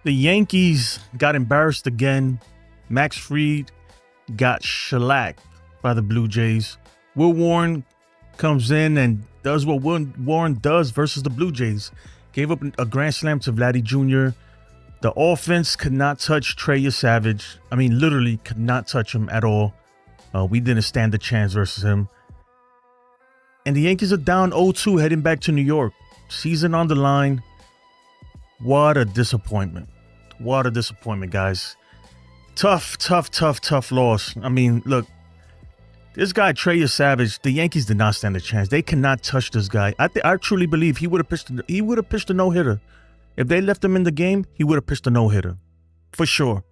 The Yankees got embarrassed again. Max Fried got shellacked by the Blue Jays. Will Warren comes in and does what Warren does versus the Blue Jays. Gave up a grand slam to Vladdy Jr. The offense could not touch Trey Yesavage. I mean, literally could not touch him at all. We didn't stand a chance versus him. And the Yankees are down 0-2 heading back to New York. Season on the line. What a disappointment. What a disappointment, guys. Tough loss. I mean, look, this guy, Trey Yesavage, the Yankees did not stand a chance. They cannot touch this guy. I truly believe he would have pitched a no-hitter. If they left him in the game, he would have pitched a no-hitter. For sure.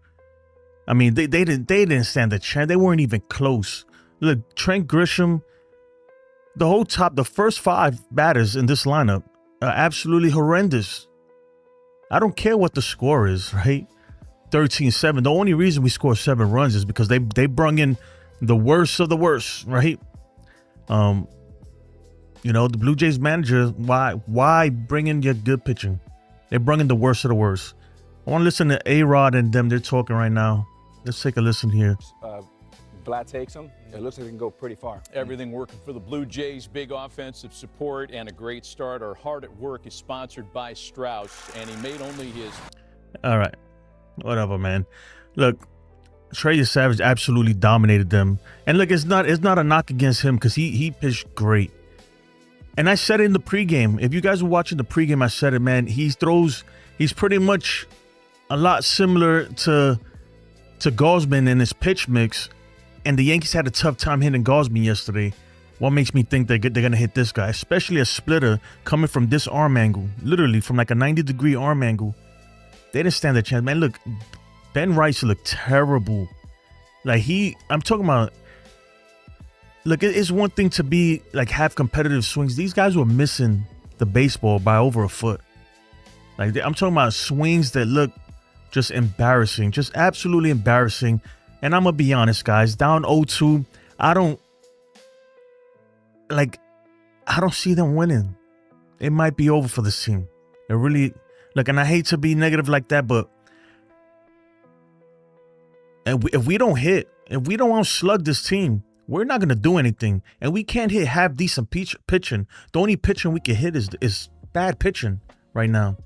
I mean, they didn't stand a chance. They weren't even close. Look, Trent Grisham, the first 5 batters in this lineup are absolutely horrendous. I don't care what the score is, right? 13-7. The only reason we scored 7 runs is because they brung in the worst of the worst, right? The Blue Jays manager, why bring in your good pitching? They brung in the worst of the worst. I want to listen to A-Rod and them. They're talking right now. Let's take a listen here. Vlad takes him. It looks like it can go pretty far. Everything working for the Blue Jays. Big offensive support and a great start. Our Hard at Work is sponsored by Strauss, and he made only his... All right. Whatever, man. Look, Trey Yesavage absolutely dominated them. And look, it's not a knock against him because he pitched great. And I said it in the pregame. If you guys were watching the pregame, I said it, man. He's pretty much a lot similar to Gausman in his pitch mix. And the Yankees had a tough time hitting Gausman yesterday. What makes me think they're going to hit this guy? Especially a splitter coming from this arm angle. Literally from like a 90-degree arm angle. They didn't stand a chance. Man, look, Ben Rice looked terrible. I'm talking about, look, it's one thing to be like have competitive swings. These guys were missing the baseball by over a foot. I'm talking about swings that look just embarrassing, just absolutely embarrassing. And I'm going to be honest, guys, down 0-2, I don't see them winning. It might be over for this team. It really, and I hate to be negative like that, but if we don't outslug this team, we're not going to do anything. And we can't hit half decent pitching. The only pitching we can hit is bad pitching right now.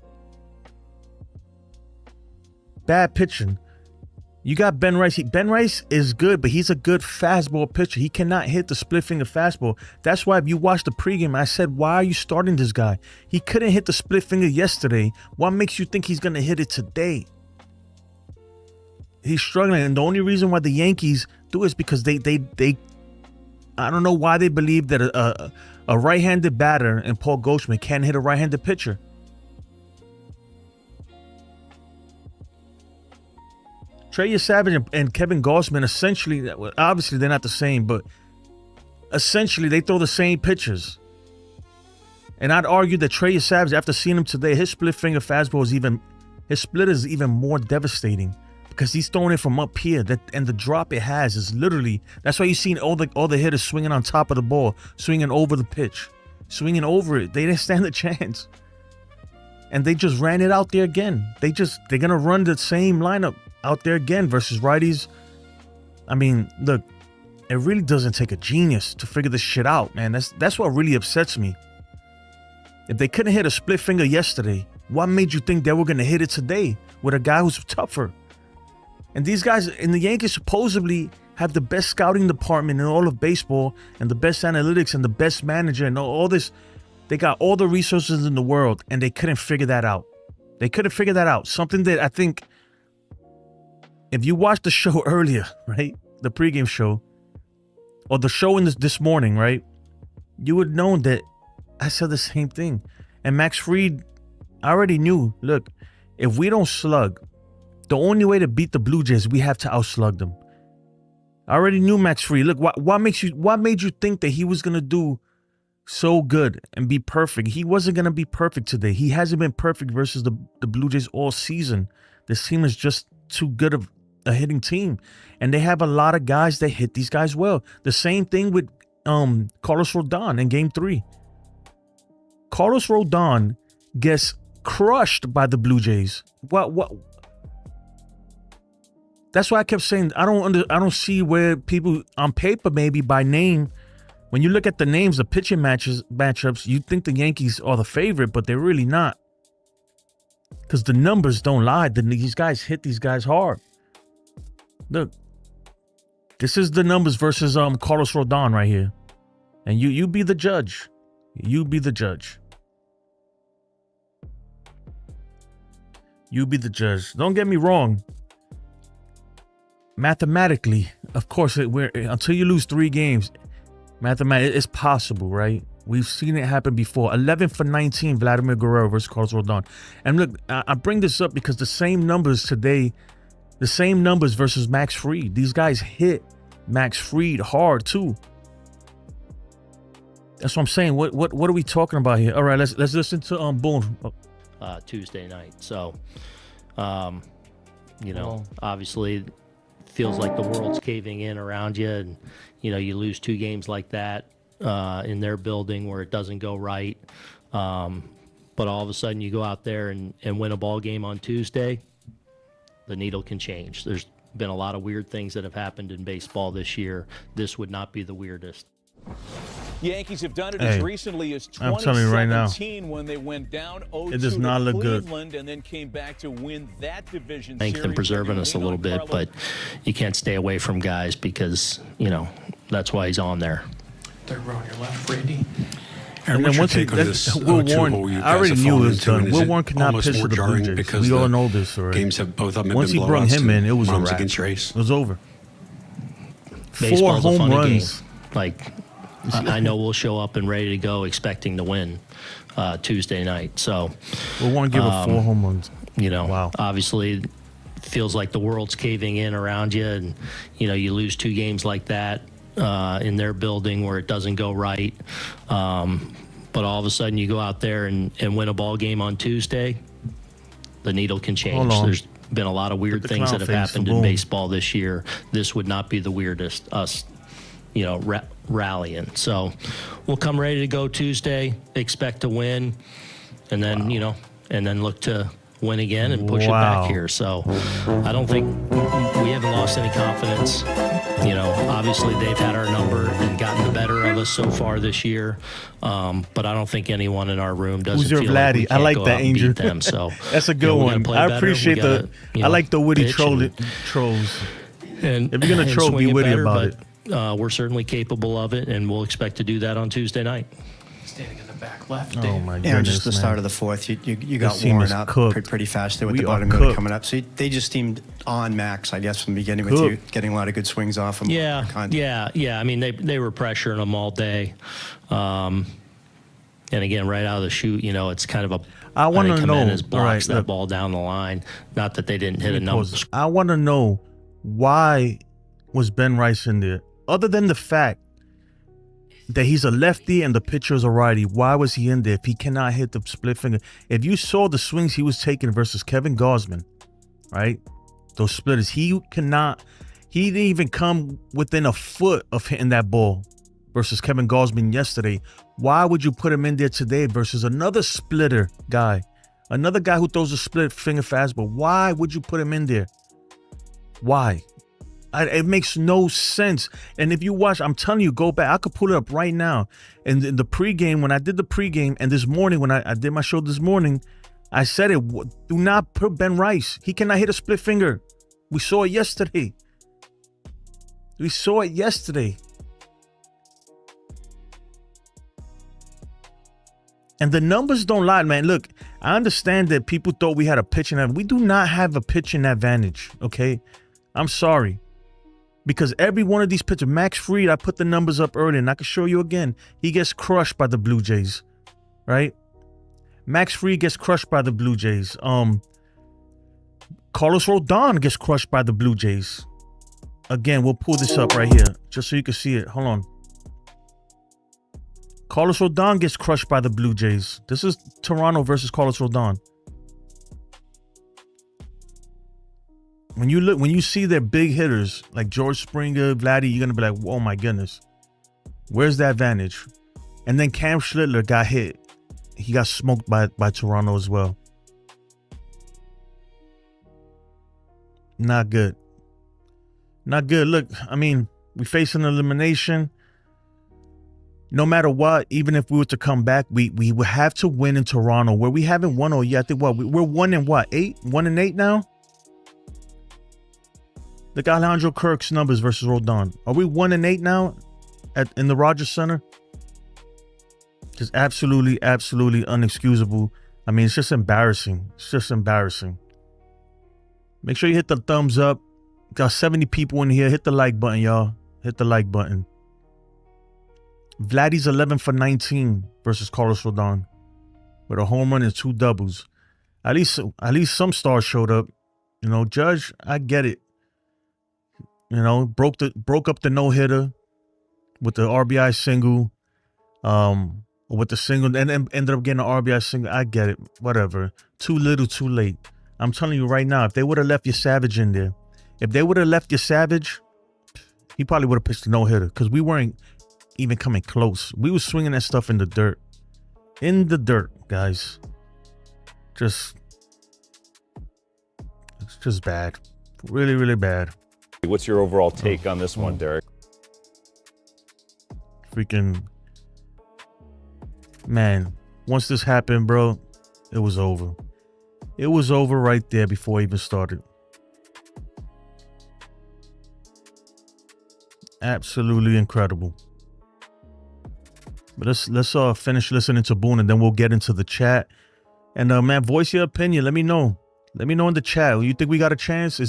Bad pitching. You got Ben Rice. Ben Rice is good, but he's a good fastball pitcher. He cannot hit the split finger fastball. That's why if you watch the pregame, I said, why are you starting this guy? He couldn't hit the split finger yesterday. What makes you think he's going to hit it today? He's struggling. And the only reason why the Yankees do is because they I don't know why they believe that a right-handed batter and Paul Goldschmidt can't hit a right-handed pitcher. Trey Yesavage and Kevin Gausman, essentially, obviously they're not the same, but essentially they throw the same pitches. And I'd argue that Trey Yesavage, after seeing him today, his split finger fastball his split is even more devastating because he's throwing it from up here. And the drop it has is literally, that's why you've seen all the hitters swinging on top of the ball, swinging over the pitch, swinging over it. They didn't stand a chance. And they just ran it out there again. They're going to run the same lineup out there again versus righties. I mean, look, it really doesn't take a genius to figure this shit out, man. That's what really upsets me. If they couldn't hit a split finger yesterday, what made you think they were going to hit it today with a guy who's tougher? And these guys in the Yankees supposedly have the best scouting department in all of baseball and the best analytics and the best manager and all this. They got all the resources in the world and they couldn't figure that out. They couldn't figure that out. Something that I think, if you watched the show earlier, right, the pregame show, or the show in this morning, right, you would know that I said the same thing. And Max Fried, I already knew, look, if we don't slug, the only way to beat the Blue Jays, we have to outslug them. I already knew Max Fried. Look, what made you think that he was going to do so good and be perfect? He wasn't going to be perfect today. He hasn't been perfect versus the Blue Jays all season. This team is just too good of a hitting team, and they have a lot of guys that hit these guys well. The same thing with Carlos Rodon in Game 3. Carlos Rodon gets crushed by the Blue Jays. That's why I kept saying I don't see where people on paper, maybe by name, when you look at the names, the pitching matchups, you think the Yankees are the favorite, but they're really not. Because the numbers don't lie. These guys hit these guys hard. Look, this is the numbers versus Carlos Rodon right here, and you be the judge. You be the judge. You be the judge. Don't get me wrong. Mathematically, of course, until you lose 3 games, mathematically, it's possible, right? We've seen it happen before. 11 for 19, Vladimir Guerrero versus Carlos Rodon. And look, I bring this up because the same numbers today, the same numbers versus Max Fried. These guys hit Max Fried hard too. That's what I'm saying. What are we talking about here? All right, let's listen to Boone. Tuesday night. So, obviously, feels like the world's caving in around you, and you lose 2 games like that in their building where it doesn't go right. But all of a sudden, you go out there and win a ball game on Tuesday. The needle can change. There's been a lot of weird things that have happened in baseball this year. This would not be the weirdest. Yankees have done it as recently as 2017 I'm telling you right now, when they went down 0-2 it does not to look good. Cleveland and then came back to win that division Thank them series. preserving us a little bit, but you can't stay away from guys because, that's why he's on there. Third row on your left, Brady. And then once Will Warren, I already knew it was done. Will Warren could not pitch to the Blue Jays. We all know this already. Games have both of them once he brought him in, it was a wrap. Against Race. It was over. Baseball's 4 a home funny runs. game. Like, I know we'll show up and ready to go expecting to win Tuesday night. So Will Warren give up 4 home runs. Wow. Obviously, feels like the world's caving in around you, and you lose 2 games like that in their building where it doesn't go right. But all of a sudden, you go out there and win a ball game on Tuesday. The needle can change. There's been a lot of weird things that have happened in baseball this year. This would not be the weirdest. Us, rallying. So we'll come ready to go Tuesday. Expect to win, and then and then look to win again and push it back here. So I don't think we haven't lost any confidence. Obviously they've had our number and gotten the better of us so far this year. But I don't think anyone in our room doesn't feel like we can't go out and beat them. So that's a good one. I appreciate I like the witty trolls. And if you're gonna troll, be witty about it. We're certainly capable of it, and we'll expect to do that on Tuesday night. Standing in the back left. Oh my goodness! Yeah, just the start of the 4th, you got worn up pretty fast there with the bottom middle coming up. So they just seemed on Max, I guess, from the beginning with you getting a lot of good swings off him. Yeah. I mean, they were pressuring him all day, and again, right out of the chute, it's kind of a. I want to know. Jimenez blocks that ball down the line. Not that they didn't hit a number. I want to know why was Ben Rice in there? Other than the fact that he's a lefty and the pitcher is a righty, why was he in there if he cannot hit the split finger? If you saw the swings he was taking versus Kevin Gausman, right? Those splitters, he didn't even come within a foot of hitting that ball versus Kevin Gausman yesterday. Why would you put him in there today versus another splitter guy? Another guy who throws a split finger fastball. Why would you put him in there? Why? It makes no sense. And if you watch, I'm telling you, go back. I could pull it up right now. And in the pregame, when I did the pregame, and this morning, when I did my show this morning, I said it. Do not put Ben Rice. He cannot hit a split finger. We saw it yesterday. And the numbers don't lie, man. Look, I understand that people thought we had a pitching advantage. We do not have a pitching advantage, okay? I'm sorry. Because every one of these pitchers, Max Fried, I put the numbers up earlier, and I can show you again. He gets crushed by the Blue Jays, right? Max Fried gets crushed by the Blue Jays. Carlos Rodon gets crushed by the Blue Jays. Again, we'll pull this up right here, just so you can see it. Hold on. Carlos Rodon gets crushed by the Blue Jays. This is Toronto versus Carlos Rodon. When you see their big hitters like George Springer, Vladdy, you're gonna be like, oh my goodness, where's the advantage? And then Cam Schlittler got hit. He got smoked by Toronto as well. Not good. Not good. Look, I mean, we face an elimination. No matter what, even if we were to come back, we would have to win in Toronto, where we haven't won all year. I think we're 1-8? 1-8 now? Look, Alejandro Kirk's numbers versus Rodon. Are we 1-8 now in the Rogers Center? Just absolutely, absolutely unexcusable. I mean, it's just embarrassing. It's just embarrassing. Make sure you hit the thumbs up. Got 70 people in here. Hit the like button, y'all. Hit the like button. Vladdy's 11 for 19 versus Carlos Rodon with a home run and 2 doubles. At least some stars showed up. You know, Judge, I get it. You know, broke up the no-hitter with the RBI single. With the single and ended up getting an RBI single. I get it. Whatever. Too little, too late. I'm telling you right now, if they would have left Yesavage in there, if they would have left Yesavage, he probably would have pitched a no-hitter because we weren't even coming close. We were swinging that stuff in the dirt. In the dirt, guys. It's just bad. Really, really bad. What's your overall take on this one, Derek? Freaking, man, once this happened, bro, it was over. It was over right there before it even started. Absolutely incredible. But let's finish listening to Boone and then we'll get into the chat. And man, voice your opinion. Let me know. Let me know in the chat. You think we got a chance?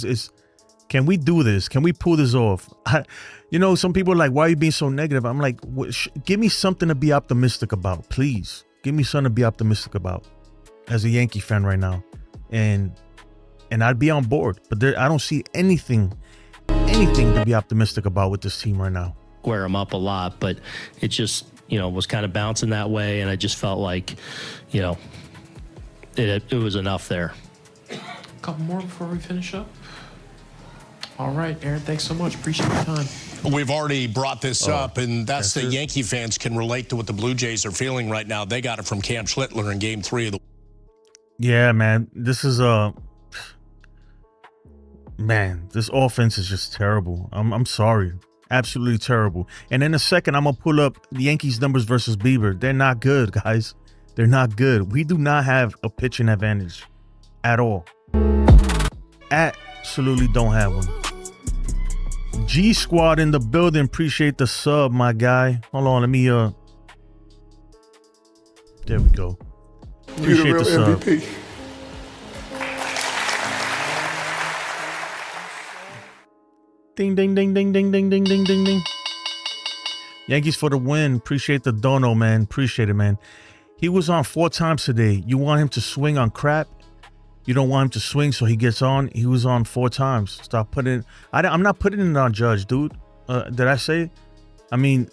Can we do this? Can we pull this off? You know, some people are like, why are you being so negative? I'm like, give me something to be optimistic about, please. Give me something to be optimistic about as a Yankee fan right now. And I'd be on board. But I don't see anything to be optimistic about with this team right now. Square them up a lot, but it just, you know, was kind of bouncing that way. And I just felt like, you know, it was enough there. A couple more before we finish up. All right, Aaron, thanks so much. Appreciate your time. We've already brought this up, and that's the Yankee fans can relate to what the Blue Jays are feeling right now. They got it from Cam Schlittler in Game 3 of the. Yeah, man. This is man, this offense is just terrible. I'm sorry. Absolutely terrible. And in a second, I'm going to pull up the Yankees numbers versus Bieber. They're not good, guys. They're not good. We do not have a pitching advantage at all. Absolutely don't have one. G Squad in the building. Appreciate the sub, my guy. Hold on, let me there we go. Appreciate the sub. MVP. Ding ding ding ding ding ding ding ding ding ding. Yankees for the win. Appreciate the dono, man. Appreciate it, man. He was on 4 times today. You want him to swing on crap? You don't want him to swing, so he gets on. He was on 4 times. Stop putting it. I'm not putting it on Judge, dude. Did I say it? I mean,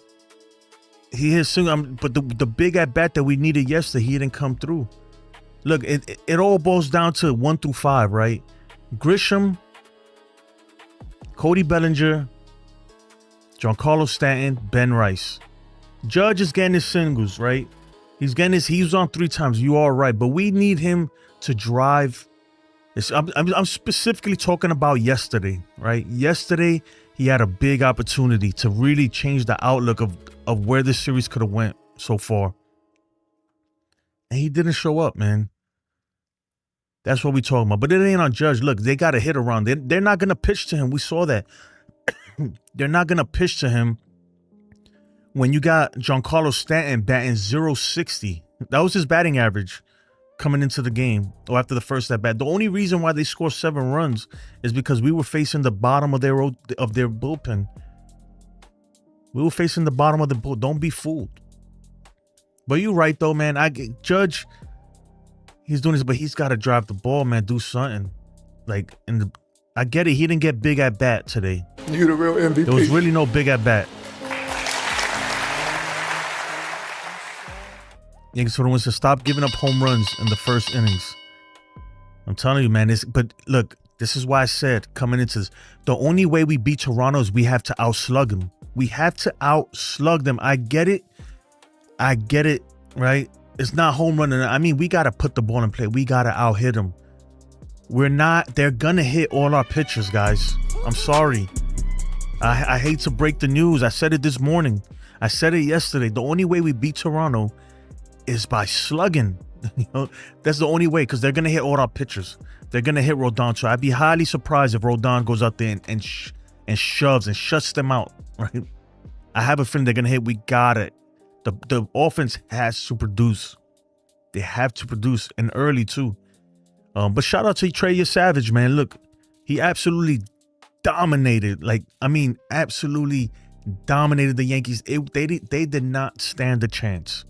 he hit swing, but the big at bat that we needed yesterday, he didn't come through. Look, it all boils down to 1 through 5, right? Grisham, Cody Bellinger, Giancarlo Stanton, Ben Rice. Judge is getting his singles, right? He was on 3 times. You are right, but we need him to drive. I'm specifically talking about yesterday, right? Yesterday, he had a big opportunity to really change the outlook of where this series could have went so far. And he didn't show up, man. That's what we're talking about. But it ain't on Judge. Look, they got a hit around. They're not going to pitch to him. We saw that. They're not going to pitch to him when you got Giancarlo Stanton batting .060. That was his batting average coming into the game or after the first at bat. The only reason why they scored 7 runs is because we were facing the bottom of their bullpen. We were facing the bottom of the bull. Don't be fooled. But you're right though, man. Judge, he's doing this, but he's got to drive the ball, man. Do something. Like I get it. He didn't get big at bat today. You the real MVP. There was really no big at bat. Yankees for the win. So stop giving up home runs in the first innings. I'm telling you, man. But look, this is why I said coming into this, the only way we beat Toronto is we have to outslug them. We have to outslug them. I get it. Right? It's not home running. I mean, we got to put the ball in play. We got to out-hit them. They're going to hit all our pitchers, guys. I'm sorry. I hate to break the news. I said it this morning. I said it yesterday. The only way we beat Toronto is by slugging. You know, that's the only way, because they're gonna hit all our pitchers. They're gonna hit Rodon. So I'd be highly surprised if Rodon goes out there and shoves and shuts them out. Right? I have a feeling they're gonna hit. We got it. The offense has to produce. They have to produce, and early too. But shout out to Trey Yesavage, man. Look, he absolutely dominated. Like, I mean, absolutely dominated the Yankees. They did not stand a chance.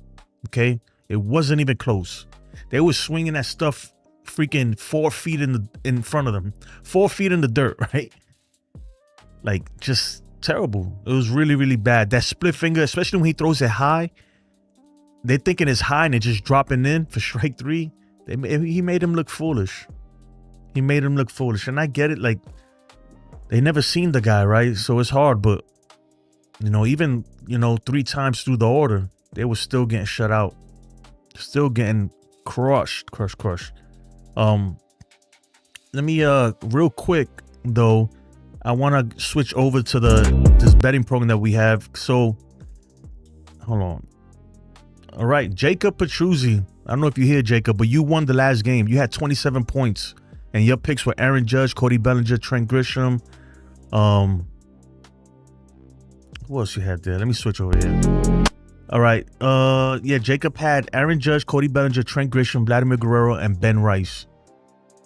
Okay, it wasn't even close. They were swinging that stuff freaking 4 feet in front of them, 4 feet in the dirt, right? Like, just terrible. It was really, really bad. That split finger, especially when he throws it high, they're thinking it's high and it's just dropping in for strike 3. He made him look foolish. He made him look foolish, and I get it. Like, they never seen the guy, right? So it's hard, but you know, even 3 times through the order, they were still getting shut out, still getting crushed. Let me real quick though, I want to switch over to this betting program that we have. So hold on. All right, Jacob Petruzzi. I don't know if you hear, Jacob, but you won the last game. You had 27 points, and your picks were Aaron Judge, Cody Bellinger, Trent Grisham. Who else you had there? Let me switch over here. All right. Yeah, Jacob had Aaron Judge, Cody Bellinger, Trent Grisham, Vladimir Guerrero, and Ben Rice.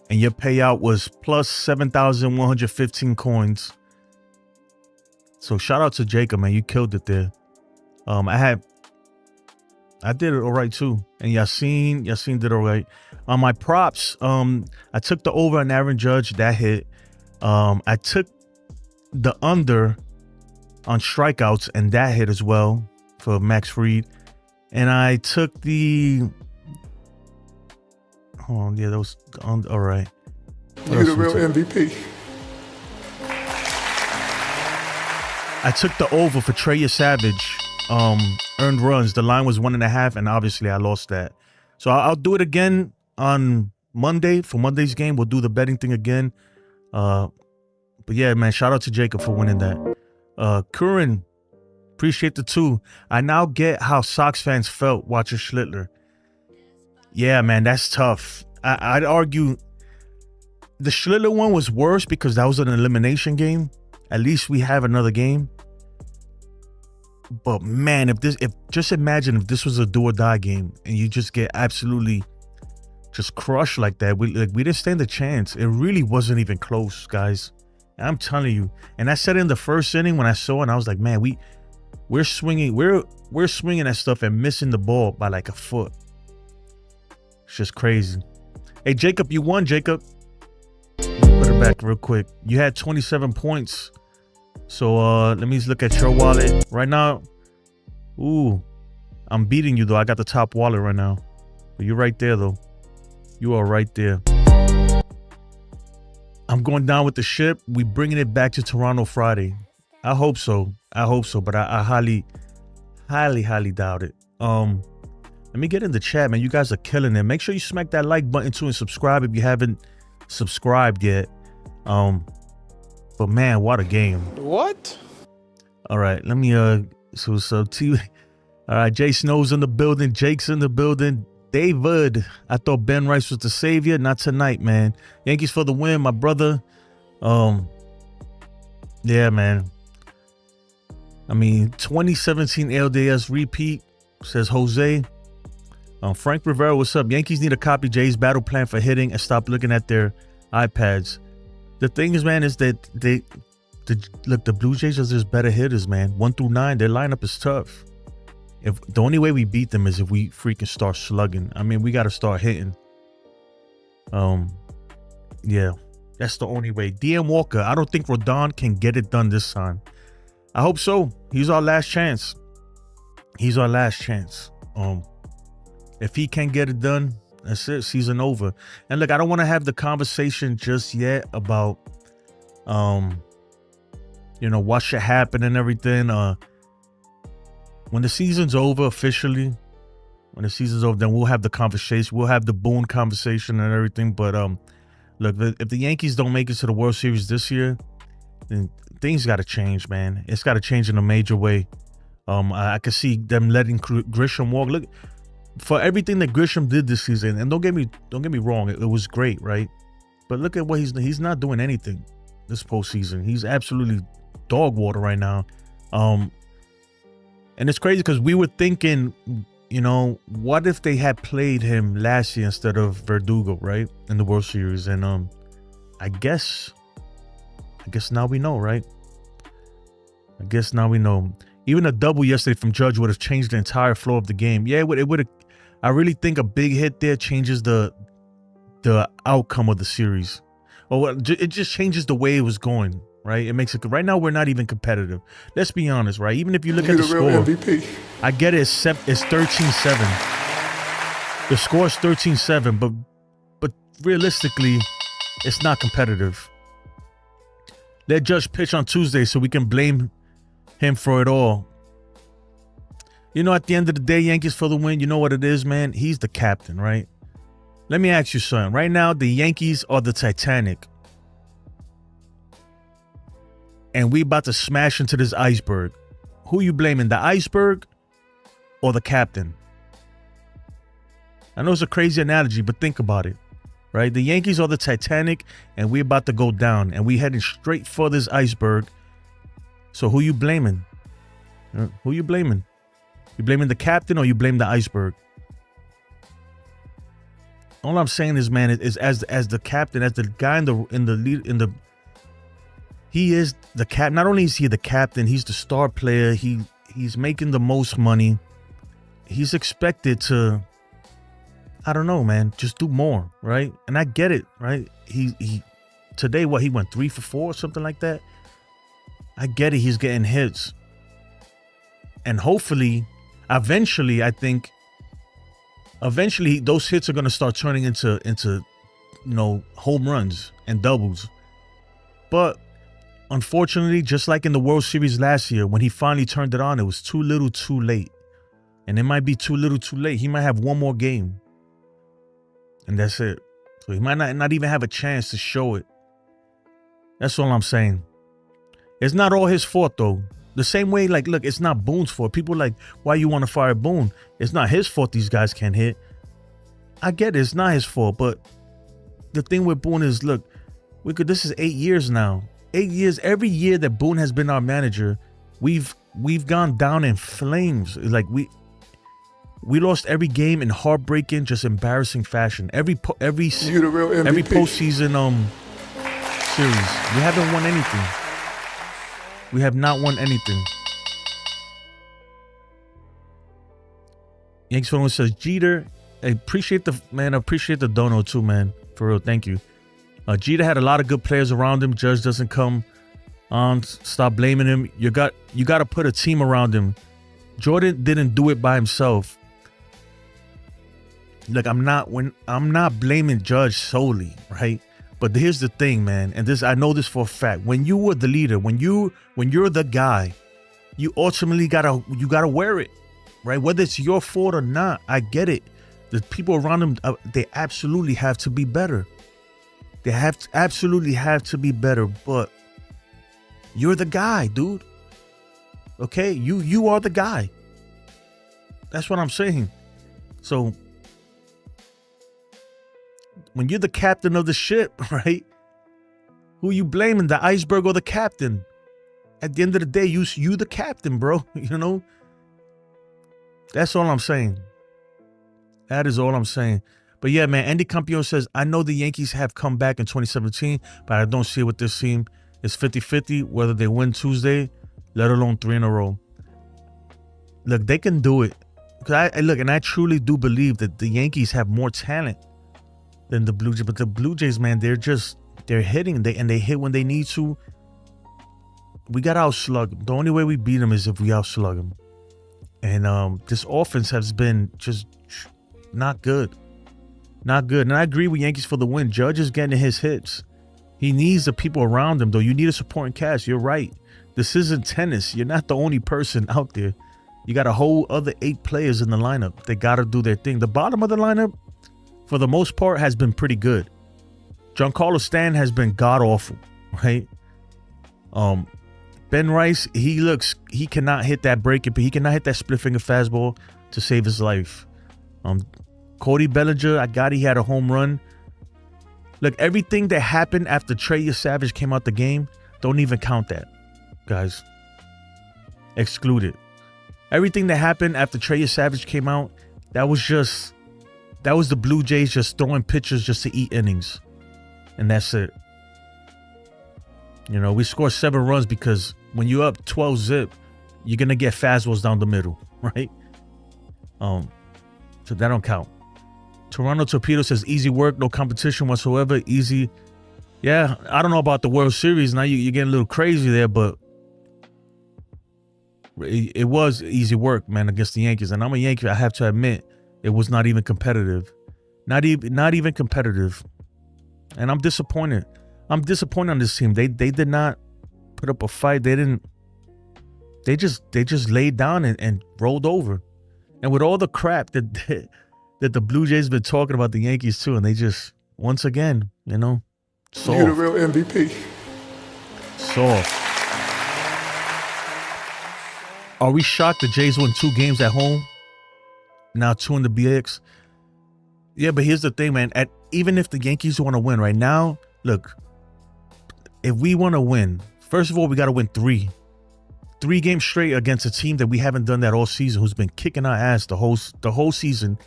And your payout was plus 7,115 coins. So shout out to Jacob, man. You killed it there. I did it all right too. And Yassine did all right. On my props, I took the over on Aaron Judge. That hit. I took the under on strikeouts, and that hit as well for Max Fried. And I took the... Hold on, yeah, that was on. All right. You're the real MVP. I took the over for Trey Yesavage. Earned runs. The line was 1.5, and obviously I lost that. So I'll do it again on Monday. For Monday's game, we'll do the betting thing again. But yeah, man, shout out to Jacob for winning that. Curran, appreciate the 2. I now get how Sox fans felt watching Schlittler. Yeah, man, that's tough. I'd argue the Schlittler one was worse because that was an elimination game. At least we have another game. But man, just imagine if this was a do or die game and you just get absolutely just crushed like that. We didn't stand a chance. It really wasn't even close, guys. I'm telling you. And I said in the first inning when I saw it, and I was like, man, we're swinging that stuff and missing the ball by like a foot. It's just crazy. Hey, Jacob, you won, Jacob. Put it back real quick. You had 27 points. So let me look at your wallet right now. Ooh, I'm beating you though. I got the top wallet right now. But you're right there though. You are right there. I'm going down with the ship. We bringing it back to Toronto Friday. I hope so. But I highly doubt it. Let me get in the chat, man. You guys are killing it. Make sure you smack that like button too and subscribe if you haven't subscribed yet. But man, what a game. What? All right, let me so what's up to you? All right, Jay Snow's in the building. Jake's in the building. David, I thought Ben Rice was the savior. Not tonight, man. Yankees for the win, my brother. Yeah, man. I mean, 2017 ALDS repeat, says Jose. Frank Rivera, what's up? Yankees need to copy Jay's battle plan for hitting and stop looking at their iPads. The thing is, man, is that the Blue Jays are just better hitters, man. 1 through 9, their lineup is tough. If the only way we beat them is if we freaking start slugging. I mean, we got to start hitting. Yeah, that's the only way. DM Walker, I don't think Rodon can get it done this time. I hope so. He's our last chance. If he can't get it done, that's it. Season over. And look, I don't want to have the conversation just yet about, what should happen and everything. When the season's over officially, then we'll have the conversation. We'll have the Boone conversation and everything. But look, if the Yankees don't make it to the World Series this year, then things got to change, man. It's got to change in a major way. I could see them letting Grisham walk. Look, for everything that Grisham did this season, and don't get me wrong, it was great, right? But look at what he's not doing anything this postseason. He's absolutely dog water right now. And it's crazy because we were thinking, you know, what if they had played him last year instead of Verdugo, right, in the World Series? And I guess now we know, right? I guess now we know. Even a double yesterday from Judge would have changed the entire flow of the game. Yeah, it would have. I really think a big hit there changes the outcome of the series. Or it just changes the way it was going, right? It makes it. Right now, we're not even competitive. Let's be honest, right? Even if you look at the score, MVP. I get it. It's 13-7. The score is 13-7, but realistically, it's not competitive. Let Judge pitch on Tuesday so we can blame him for it all. You know, at the end of the day, Yankees for the win. You know what it is, man? He's the captain, right? Let me ask you something. Right now, the Yankees are the Titanic. And we about to smash into this iceberg. Who you blaming, the iceberg or the captain? I know it's a crazy analogy, but think about it, right? The Yankees are the Titanic, and we're about to go down, and we heading straight for this iceberg. So who you blaming? Who you blaming? You blaming the captain or you blame the iceberg? All I'm saying is, man, is as the captain, as the guy in the he is the cap. Not only is he the captain, he's the star player. He's making the most money. He's expected to, I don't know, man, just do more, right? And I get it, right? He today, what, he went 3 for 4 or something like that. I get it. He's getting hits. And hopefully, eventually, I think, those hits are going to start turning into, you know, home runs and doubles. But unfortunately, just like in the World Series last year, when he finally turned it on, it was too little too late. And it might be too little too late. He might have one more game. And that's it. So he might not even have a chance to show it. That's all I'm saying. It's not all his fault, though. The same way, like, look, it's not Boone's fault. People are like, why you want to fire Boone? It's not his fault these guys can't hit. I get it. It's not his fault. But the thing with Boone is, look, this is 8 years now. 8 years. Every year that Boone has been our manager, we've gone down in flames. Like, we lost every game in heartbreaking, just embarrassing fashion. Every postseason series. We haven't won anything. We have not won anything. Yankees Phone says, Jeter, I appreciate the dono too, man. For real, thank you. Jeter had a lot of good players around him. Judge doesn't come on. Stop blaming him. You got to put a team around him. Jordan didn't do it by himself. Look, I'm not blaming Judge solely, right? But here's the thing, man, and I know this for a fact. When you were the leader, when you're the guy, you ultimately gotta wear it, right? Whether it's your fault or not, I get it. The people around him, they absolutely have to be better. They absolutely have to be better. But you're the guy, dude. Okay, you are the guy. That's what I'm saying. So, when you're the captain of the ship, right? Who you blaming, the iceberg or the captain? At the end of the day, you the captain, bro. You know? That's all I'm saying. That is all I'm saying. But yeah, man, Andy Campion says, I know the Yankees have come back in 2017, but I don't see it with this team. It's 50-50 whether they win Tuesday, let alone 3 in a row. Look, they can do it. Because I truly do believe that the Yankees have more talent than the Blue Jays. But the Blue Jays, man, they're hitting. They hit when they need to. We got to outslug them. The only way we beat them is if we outslug them. And this offense has been just not good. Not good. And I agree with Yankees for the win. Judge is getting his hits. He needs the people around him, though. You need a supporting cast. You're right. This isn't tennis. You're not the only person out there. You got a whole other 8 players in the lineup. They got to do their thing. The bottom of the lineup, for the most part, has been pretty good. Giancarlo Stanton has been god-awful, right? Ben Rice, he cannot hit that breaking, but he cannot hit that split finger fastball to save his life. Cody Bellinger, he had a home run. Look, everything that happened after Trey Yesavage came out the game, don't even count that, guys. Exclude it. Everything that happened after Trey Yesavage came out, that was the Blue Jays just throwing pitchers just to eat innings. And that's it. You know, we scored 7 runs because when you're up 12-zip, you're going to get fastballs down the middle, right? So that don't count. Toronto Torpedo says, easy work, no competition whatsoever. Easy. Yeah, I don't know about the World Series. Now you're getting a little crazy there, but it was easy work, man, against the Yankees. And I'm a Yankee. I have to admit, it was not even competitive. Not even competitive. And I'm disappointed. I'm disappointed on this team. They did not put up a fight. They just laid down and rolled over. And with all the crap that the Blue Jays been talking about the Yankees too, and they just, once again, you know, soft. You're the real MVP. Soft. Are we shocked the Jays won 2 games at home? Now 2 in the BX? Yeah, but here's the thing, man. Even if the Yankees want to win right now, look, if we want to win, first of all, we got to win 3 games straight against a team that we haven't done that all season, who's been kicking our ass the whole season.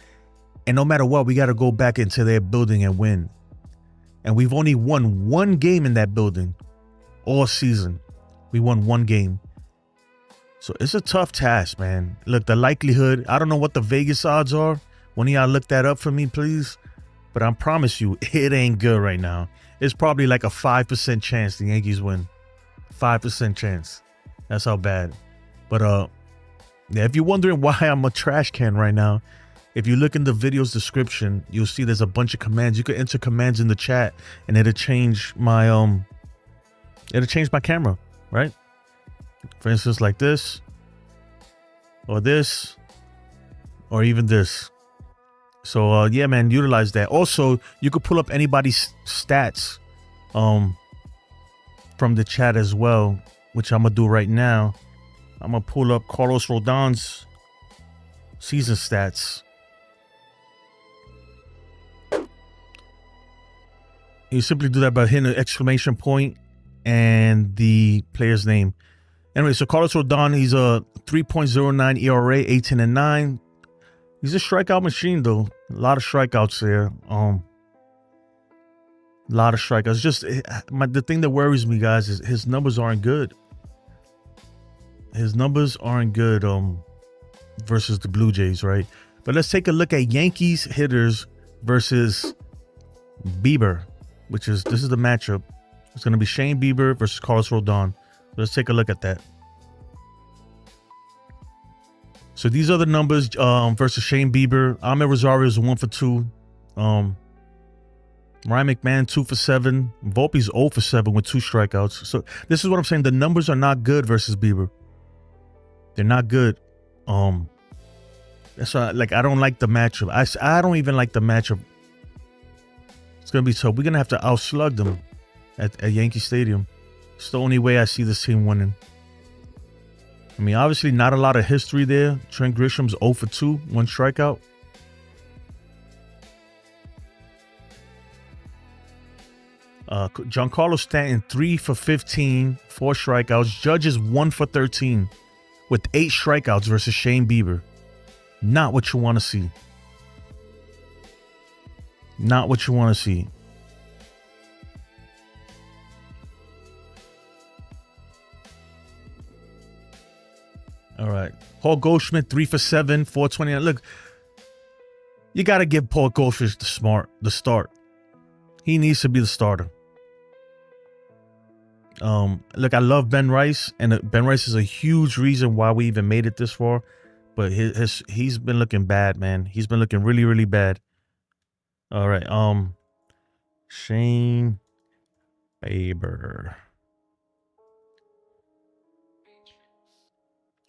And no matter what, we got to go back into their building and win. And we've only won 1 game in that building all season. We won 1 game. So it's a tough task, man. Look, the likelihood, I don't know what the Vegas odds are. One of y'all look that up for me, please. But I promise you, it ain't good right now. It's probably like a 5% chance the Yankees win. 5% chance. That's how bad. But yeah, if you're wondering why I'm a trash can right now, if you look in the video's description, you'll see there's a bunch of commands. You can enter commands in the chat and it'll change my camera, right? For instance, like this, or this, or even this. So yeah, man, utilize that. Also, you could pull up anybody's stats from the chat as well, which I'm gonna do right now. I'm gonna pull up Carlos Rodon's season stats. You simply do that by hitting an exclamation point and the player's name. Anyway, so Carlos Rodon, he's a 3.09 ERA, 18-9. He's a strikeout machine, though. A lot of strikeouts there. A lot of strikeouts. Just the thing that worries me, guys, is his numbers aren't good. His numbers aren't good versus the Blue Jays, right? But let's take a look at Yankees hitters versus Bieber, this is the matchup. It's going to be Shane Bieber versus Carlos Rodon. Let's take a look at that. So these are the numbers versus Shane Bieber. Ahmed Rosario is 1 for 2. Ryan McMahon 2 for 7. Volpe's 0 for 7 with 2 strikeouts. So this is what I'm saying. The numbers are not good versus Bieber. They're not good. That's why, like, I don't like the matchup. I don't even like the matchup. It's gonna be tough. We're gonna have to outslug them at Yankee Stadium. It's the only way I see this team winning. I mean, obviously not a lot of history there. Trent Grisham's 0 for 2, 1 strikeout. Giancarlo Stanton 3 for 15, 4 strikeouts. Judge is 1 for 13 with 8 strikeouts versus Shane Bieber. Not what you want to see. Not what you want to see. All right. Paul Goldschmidt, 3 for 7, 429. Look, you got to give Paul Goldschmidt the start. He needs to be the starter. Look, I love Ben Rice, and Ben Rice is a huge reason why we even made it this far. But he's been looking bad, man. He's been looking really, really bad. All right. Shane Bieber.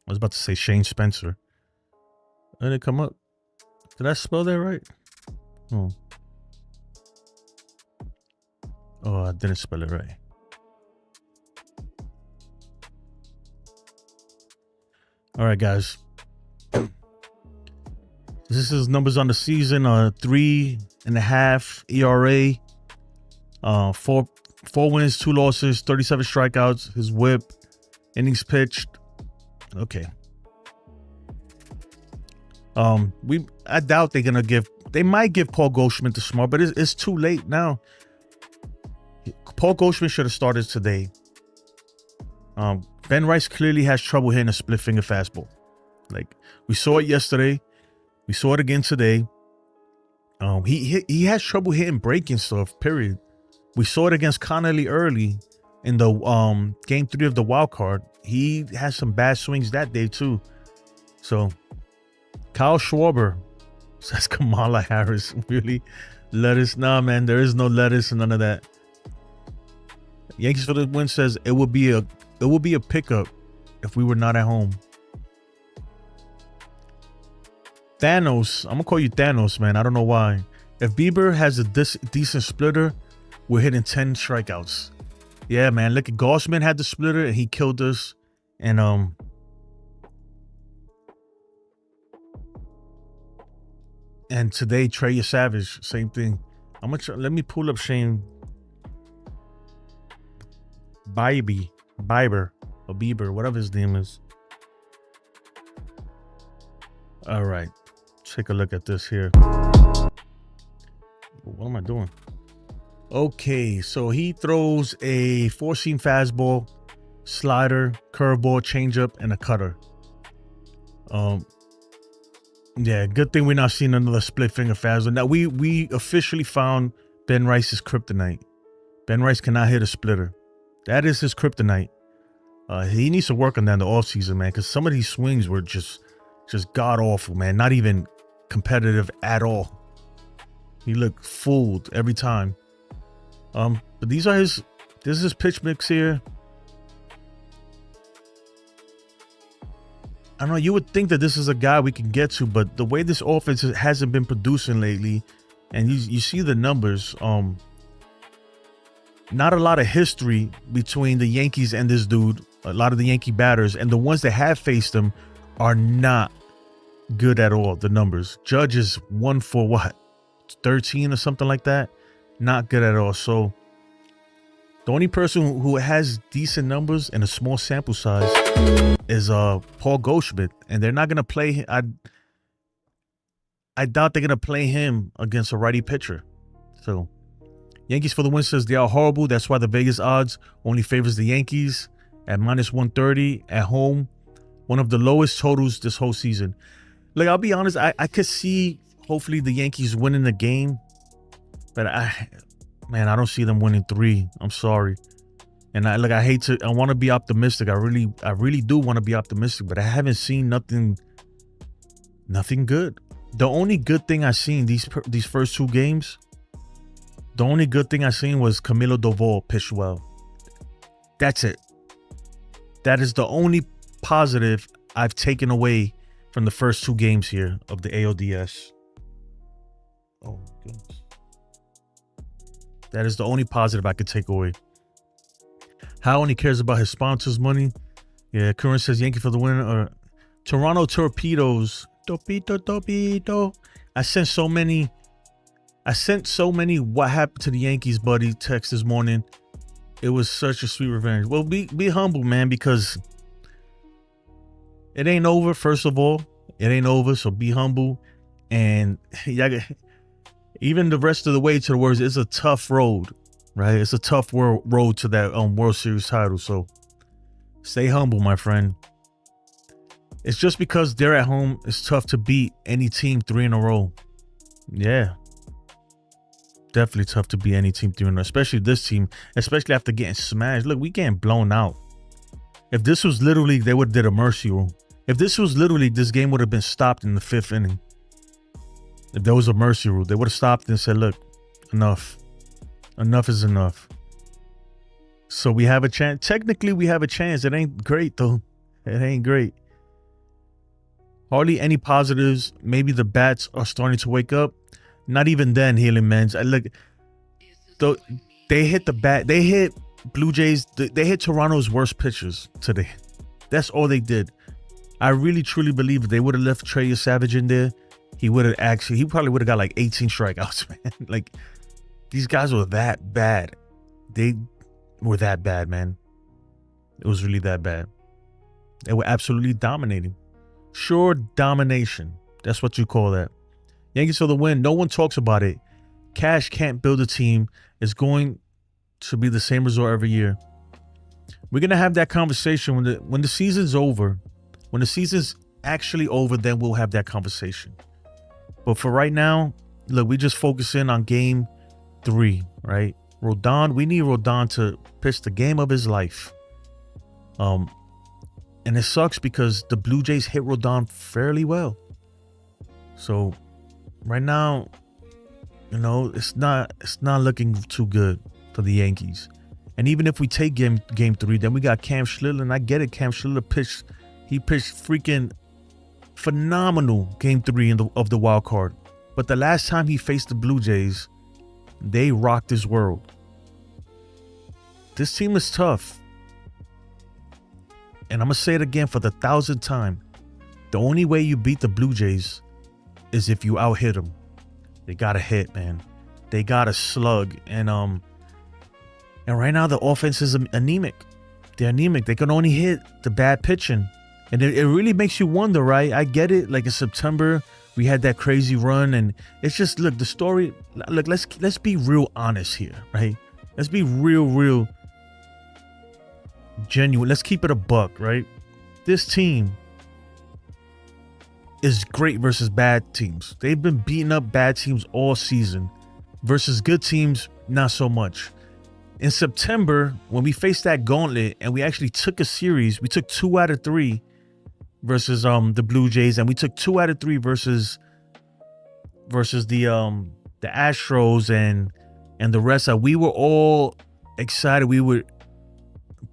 I was about to say Shane Spencer. Did it come up? Did I spell that right? Oh, I didn't spell it right. All right, guys. This is numbers on the season. 3.5 ERA. 4 wins, 2 losses, 37 strikeouts. His whip, innings pitched. Okay. I doubt they're gonna give. They might give Paul Goldschmidt the smart, but it's too late now. Paul Goldschmidt should have started today. Ben Rice clearly has trouble hitting a split finger fastball. Like, we saw it yesterday. We saw it again today. He has trouble hitting breaking stuff, period. We saw it against Connolly early in the game 3 of the wild card. He has some bad swings that day too. So Kyle Schwarber says Kamala Harris. Really? Lettuce? Nah, man, there is no lettuce and none of that. Yankees for the win says it would be a pickup if we were not at home. Thanos, I'm gonna call you Thanos, man. I don't know why. If Bieber has a decent splitter, we're hitting 10 strikeouts. Yeah, man. Look at Gossman had the splitter and he killed us. And today Trey Yesavage, same thing. I'm gonna try, let me pull up Shane Bieber, whatever his name is. All right, take a look at this here. What am I doing? Okay, so he throws a 4-seam fastball, slider, curveball, changeup, and a cutter. Yeah, good thing we're not seeing another split finger fastball. Now we officially found Ben Rice's kryptonite. Ben Rice cannot hit a splitter. That is his kryptonite. He needs to work on that in the offseason, man, because some of these swings were just god awful, man. Not even competitive at all. He looked fooled every time. But this is his pitch mix here. I don't know, you would think that this is a guy we can get to, but the way this offense hasn't been producing lately, and you see the numbers, not a lot of history between the Yankees and this dude. A lot of the Yankee batters, and the ones that have faced him are not good at all, the numbers. Judge is 1 for what? 13 or something like that. Not good at all. So the only person who has decent numbers in a small sample size is Paul Goldschmidt, and they're not gonna play him. I doubt they're gonna play him against a righty pitcher. So Yankees for the win says they are horrible. That's why the Vegas odds only favors the Yankees at -130 at home. One of the lowest totals this whole season. Like, I'll be honest, I could see hopefully the Yankees winning the game, but I don't see them winning 3. I'm sorry. And I want to be optimistic. I really do want to be optimistic, but I haven't seen nothing good. The only good thing I seen these first 2 games, the only good thing I seen was Camilo Doval pitched well. That's it. That is the only positive I've taken away from the first 2 games here of the ALDS. Oh, goodness. That is the only positive I could take away. How only cares about his sponsors' money. Yeah, Curran says Yankee for the win. Or Toronto Torpedoes. Torpedo. I sent so many what happened to the Yankees, buddy, text this morning. It was such a sweet revenge. Well, be humble, man, because it ain't over. First of all, it ain't over. So be humble. And even the rest of the way to the words, it's a tough road, right? It's a tough road to that World Series title. So stay humble, my friend. It's just because they're at home, it's tough to beat any team 3 in a row. Yeah. Definitely tough to beat any team 3 in a row, especially this team, especially after getting smashed. Look, we getting blown out. If this was literally, they would have did a mercy rule. If this was literally, this game would have been stopped in the 5th inning. If there was a mercy rule, they would have stopped and said, look, enough. Enough is enough. So we have a chance. Technically, we have a chance. It ain't great, though. It ain't great. Hardly any positives. Maybe the bats are starting to wake up. Not even then, Healing Men's. They hit the bat. They hit Blue Jays. They hit Toronto's worst pitchers today. That's all they did. I really truly believe if they would have left Trey Yesavage in there, he probably would have got like 18 strikeouts, man. Like, these guys were that bad. They were that bad, man. It was really that bad. They were absolutely dominating. Sure domination. That's what you call that. Yankees for the win. No one talks about it. Cash can't build a team. It's going to be the same result every year. We're going to have that conversation when the season's over. When the season's actually over, then we'll have that conversation. But for right now, look, we just focus in on game 3, right? Rodon, we need Rodon to pitch the game of his life. And it sucks because the Blue Jays hit Rodon fairly well. So right now, you know, it's not looking too good for the Yankees. And even if we take game 3, then we got Cam Schlittler, and I get it. Cam Schlittler pitched freaking phenomenal game 3 of the wild card. But the last time he faced the Blue Jays, they rocked his world. This team is tough. And I'm going to say it again for the 1,000th time. The only way you beat the Blue Jays is if you out-hit them. They got to hit, man. They got to slug. And right now the offense is anemic. They're anemic. They can only hit the bad pitching. And it really makes you wonder, right? I get it. Like in September, we had that crazy run. And it's just, look, the story. Look, let's be real honest here, right? Let's be real genuine. Let's keep it a buck, right? This team is great versus bad teams. They've been beating up bad teams all season. Versus good teams, not so much. In September, when we faced that gauntlet and we actually took a series, we took 2 out of 3 versus the Blue Jays, and we took 2 out of 3 versus the Astros and the rest. We were all excited.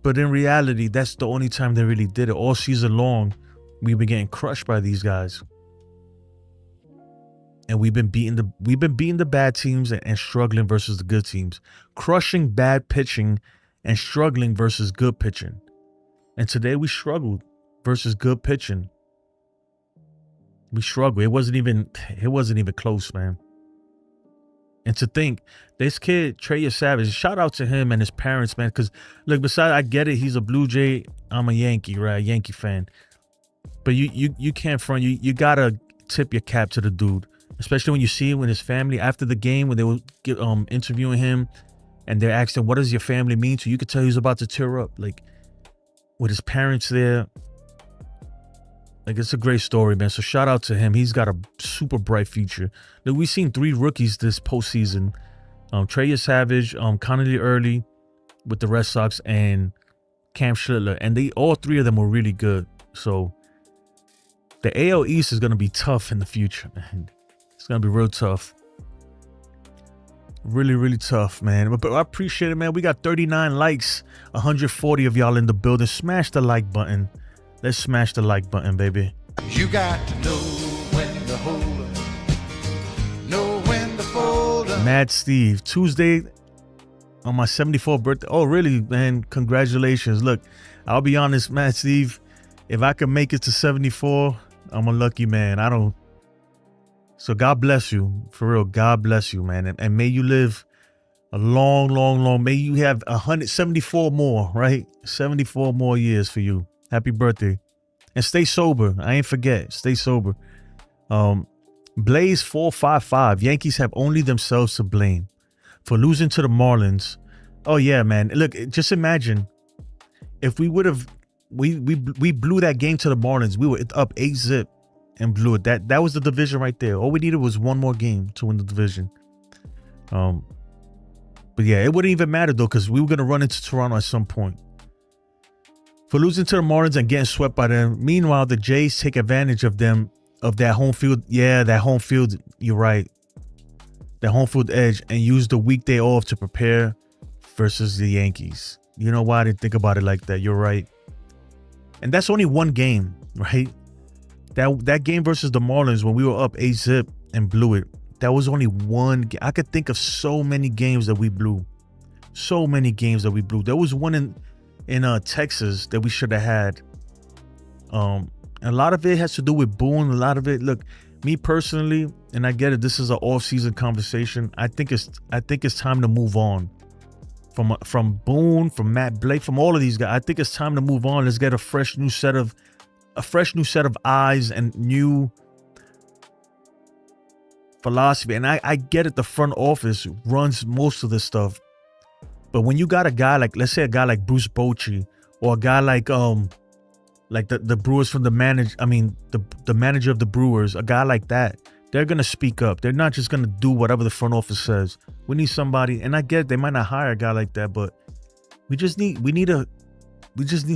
But in reality, that's the only time they really did it. All season long, we've been getting crushed by these guys. And we've been beating the bad teams and struggling versus the good teams. Crushing bad pitching and struggling versus good pitching. And today we struggled versus good pitching. We struggled. It wasn't even close, man. And to think, this kid, Trey Yesavage, shout out to him and his parents, man. Because, look, besides, I get it. He's a Blue Jay. I'm a Yankee, right? Yankee fan. But you can't front. You got to tip your cap to the dude. Especially when you see him with his family after the game, when they were interviewing him. And they're asking, what does your family mean to you? You could tell he was about to tear up. Like, with his parents there. Like, it's a great story, man. So shout out to him. He's got a super bright future. Look, we've seen 3 rookies this postseason. Trey Yesavage, Connolly Early with the Red Sox, and Cam Schlittler. And all 3 of them were really good. So the AL East is going to be tough in the future, man. It's going to be real tough. Really tough, man. But I appreciate it, man. We got 39 likes, 140 of y'all in the building. Smash the like button. Let's smash the like button, baby. You got to know when to hold up, know when to fold up. Mad Steve, Tuesday on my 74th birthday. Oh, really, man? Congratulations. Look, I'll be honest, Mad Steve. If I can make it to 74, I'm a lucky man. So God bless you. For real, God bless you, man. And may you live a long. May you have 174 more, right? 74 more years for you. Happy birthday. And stay sober. I ain't forget. Stay sober. Blaze 455. Yankees have only themselves to blame for losing to the Marlins. Oh yeah, man. Look, just imagine if we would have we blew that game to the Marlins. We were up 8-0 and blew it. That was the division right there. All we needed was one more game to win the division. But yeah, it wouldn't even matter though, because we were gonna run into Toronto at some point. For losing to the Marlins and getting swept by them. Meanwhile, the Jays take advantage of that home field. Yeah, that home field. You're right. The home field edge, and use the weekday off to prepare versus the Yankees. You know why I didn't think about it like that. You're right. And that's only one game, right? That game versus the Marlins when we were up 8-0 and blew it. That was only one game. I could think of so many games that we blew. So many games that we blew. There was one in Texas that we should have had. A lot of it has to do with Boone. A lot of it, look, me personally, and I get it, this is an off-season conversation. I think it's time to move on from Boone, from Matt Blake, from all of these guys. I think it's time to move on. Let's get a fresh new set of eyes and new philosophy. And I get it, the front office runs most of this stuff. But when you got a guy like, let's say a guy like Bruce Bochy, or a guy like the Brewers from the manager of the Brewers, a guy like that, they're gonna speak up. They're not just gonna do whatever the front office says. We need somebody, and I get it, they might not hire a guy like that, but we just need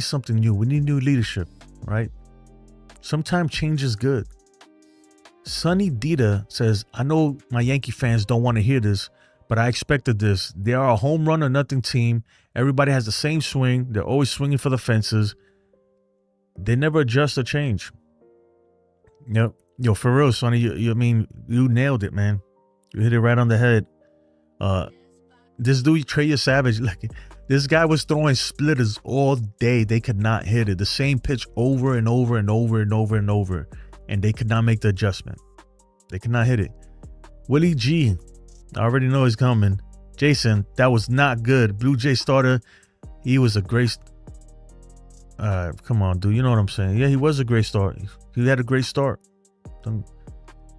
something new. We need new leadership, right? Sometimes change is good. Sonny Dita says, I know my Yankee fans don't want to hear this, but I expected this. They are a home run or nothing team. Everybody has the same swing. They're always swinging for the fences. They never adjust or change. Yep. Yo, for real, Sonny, you nailed it, man. You hit it right on the head. This dude, Trey Yesavage, like, this guy was throwing splitters all day. They could not hit it. The same pitch over and over and over and over and over. And they could not make the adjustment. They could not hit it. Willie G, I already know he's coming. Jason, that was not good. Blue Jay starter, he was a great... come on, dude. You know what I'm saying? Yeah, he was a great start. He had a great start. Ain't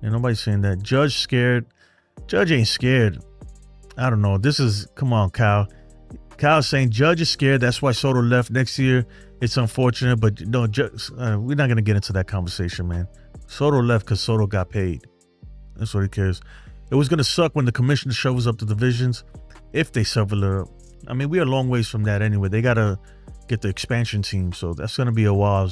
nobody saying that. Judge scared. Judge ain't scared. I don't know. Come on, Kyle. Kyle's saying Judge is scared. That's why Soto left next year. It's unfortunate, but no, we're not going to get into that conversation, man. Soto left because Soto got paid. That's what he cares. It was going to suck when the commissioner shovels up the divisions, if they shovel it up. I mean, we're a long ways from that anyway. They got to get the expansion team, so that's going to be a while.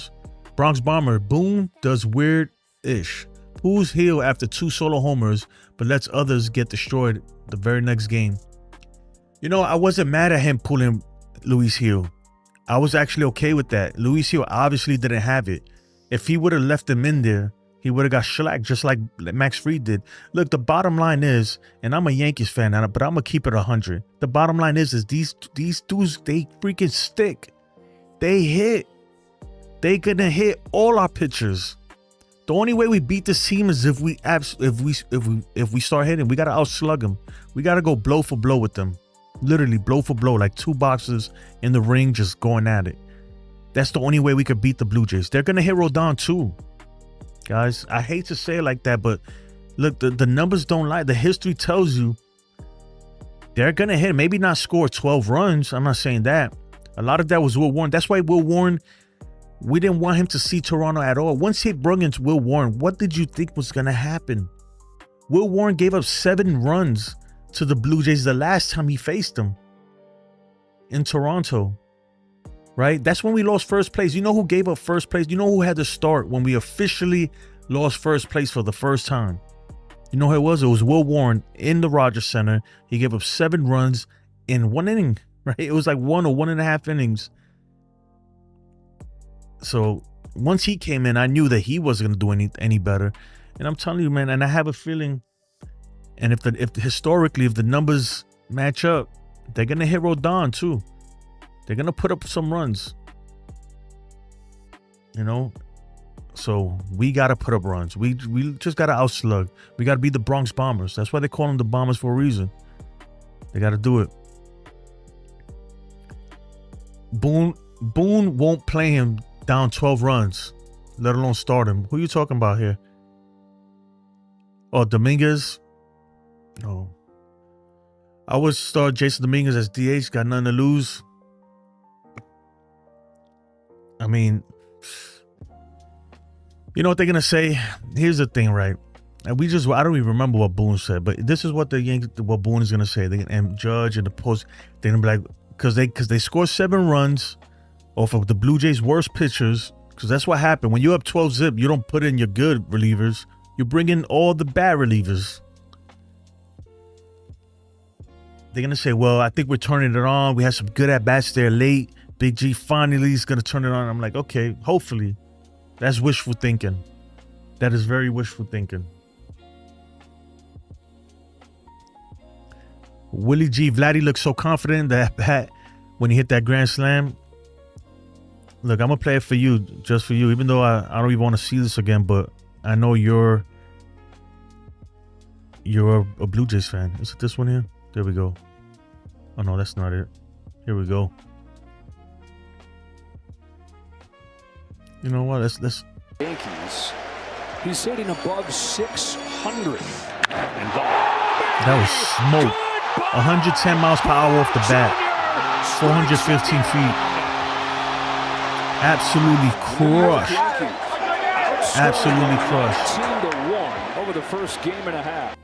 Bronx Bomber, Boone does weird-ish. Pulls heel after 2 solo homers, but lets others get destroyed the very next game. You know, I wasn't mad at him pulling Luis Hill. I was actually okay with that. Luis Hill obviously didn't have it. If he would have left him in there, he would have got shellacked just like Max Fried did. Look, the bottom line is, and I'm a Yankees fan, but I'm going to keep it 100. The bottom line is these dudes, they freaking stick. They hit. They gonna hit all our pitchers. The only way we beat this team is if we start hitting. We gotta outslug them. We gotta go blow for blow with them. Literally blow for blow, like 2 boxes in the ring, just going at it. That's the only way we could beat the Blue Jays. They're gonna hit Rodon too, guys. I hate to say it like that, but look, the numbers don't lie. The history tells you they're gonna hit. Maybe not score 12 runs. I'm not saying that. A lot of that was Will Warren. That's why Will Warren, we didn't want him to see Toronto at all. Once he brought in Will Warren, what did you think was going to happen? Will Warren gave up 7 runs to the Blue Jays the last time he faced them in Toronto, right? That's when we lost first place. You know who gave up first place? You know who had to start when we officially lost first place for the first time? You know who it was? It was Will Warren in the Rogers Center. He gave up 7 runs in 1 inning. Right? It was like 1 or 1.5 innings. So once he came in, I knew that he wasn't going to do any better. And I'm telling you, man, and I have a feeling, and if the numbers match up, they're going to hit Rodon too. They're going to put up some runs. You know? So we got to put up runs. We just got to outslug. We got to be the Bronx Bombers. That's why they call them the Bombers for a reason. They got to do it. Boone won't play him down 12 runs, let alone start him. Who you talking about here? Oh, Dominguez? No. I would start Jason Dominguez as DH. Got nothing to lose. I mean, you know what they're going to say? Here's the thing, right? And I don't even remember what Boone said, but this is what what Boone is going to say. And Judge and the post, they're going to be like, because they scored 7 runs off of the Blue Jays' worst pitchers, because that's what happened. When you're up 12-0, you don't put in your good relievers. You bring in all the bad relievers. They're going to say, well, I think we're turning it on. We had some good at-bats there late. Big G finally is going to turn it on. I'm like, okay, hopefully. That's wishful thinking. That is very wishful thinking. Willie G. Vladdy looked so confident that when he hit that grand slam. look, I'm gonna play it for you, just for you. Even though I don't even want to see this again, but I know you're a Blue Jays fan. Is it this one here? There we go. Oh no, that's not it. Here we go. You know what? Let's. Yankees. He's hitting above 600. That was smoke. 110 miles per hour off the bat. 415 feet. Absolutely crushed. Absolutely crushed. 2-1 over the first game and a half.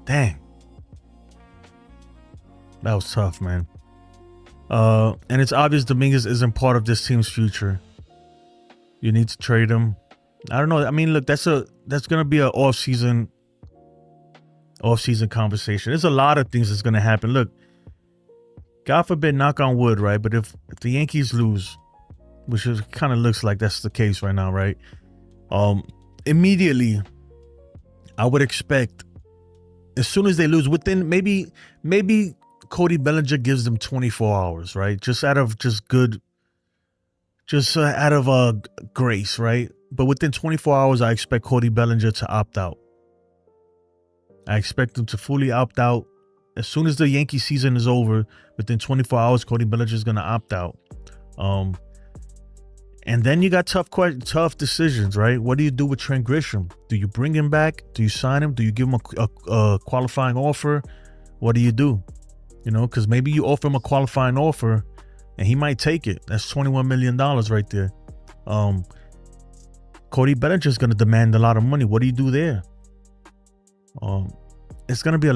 Dang. That was tough, man. And it's obvious Dominguez isn't part of this team's future. You need to trade him. I don't know. I mean, look, that's gonna be an off-season conversation. There's a lot of things that's gonna happen. Look, God forbid, knock on wood, right? But if the Yankees lose, which kind of looks like that's the case right now, right? Immediately, I would expect, as soon as they lose, within maybe Cody Bellinger gives them 24 hours, right? Just out of grace, right? But within 24 hours, I expect Cody Bellinger to opt out. I expect him to fully opt out. As soon as the Yankee season is over, within 24 hours, Cody Bellinger is going to opt out. And then you got tough decisions, right? What do you do with Trent Grisham? Do you bring him back? Do you sign him? Do you give him a qualifying offer? What do you do? You know, because maybe you offer him a qualifying offer and he might take it. That's $21 million right there. Cody Bellinger is going to demand a lot of money. What do you do there? It's going to be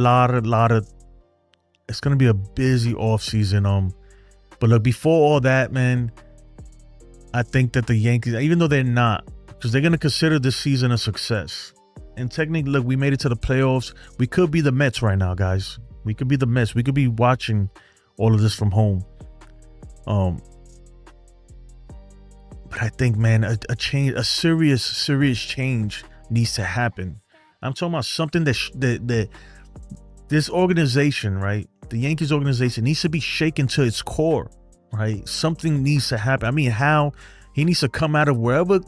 it's going to be a busy offseason. But look, before all that, man, I think that the Yankees, even though they're not, because they're going to consider this season a success. And technically, look, we made it to the playoffs. We could be the Mets right now, guys. We could be the Mets. We could be watching all of this from home. But I think, man, a change, a serious change needs to happen. I'm talking about something that this organization, right? The Yankees organization needs to be shaken to its core, right? Something needs to happen. I mean, how he needs to come out of whatever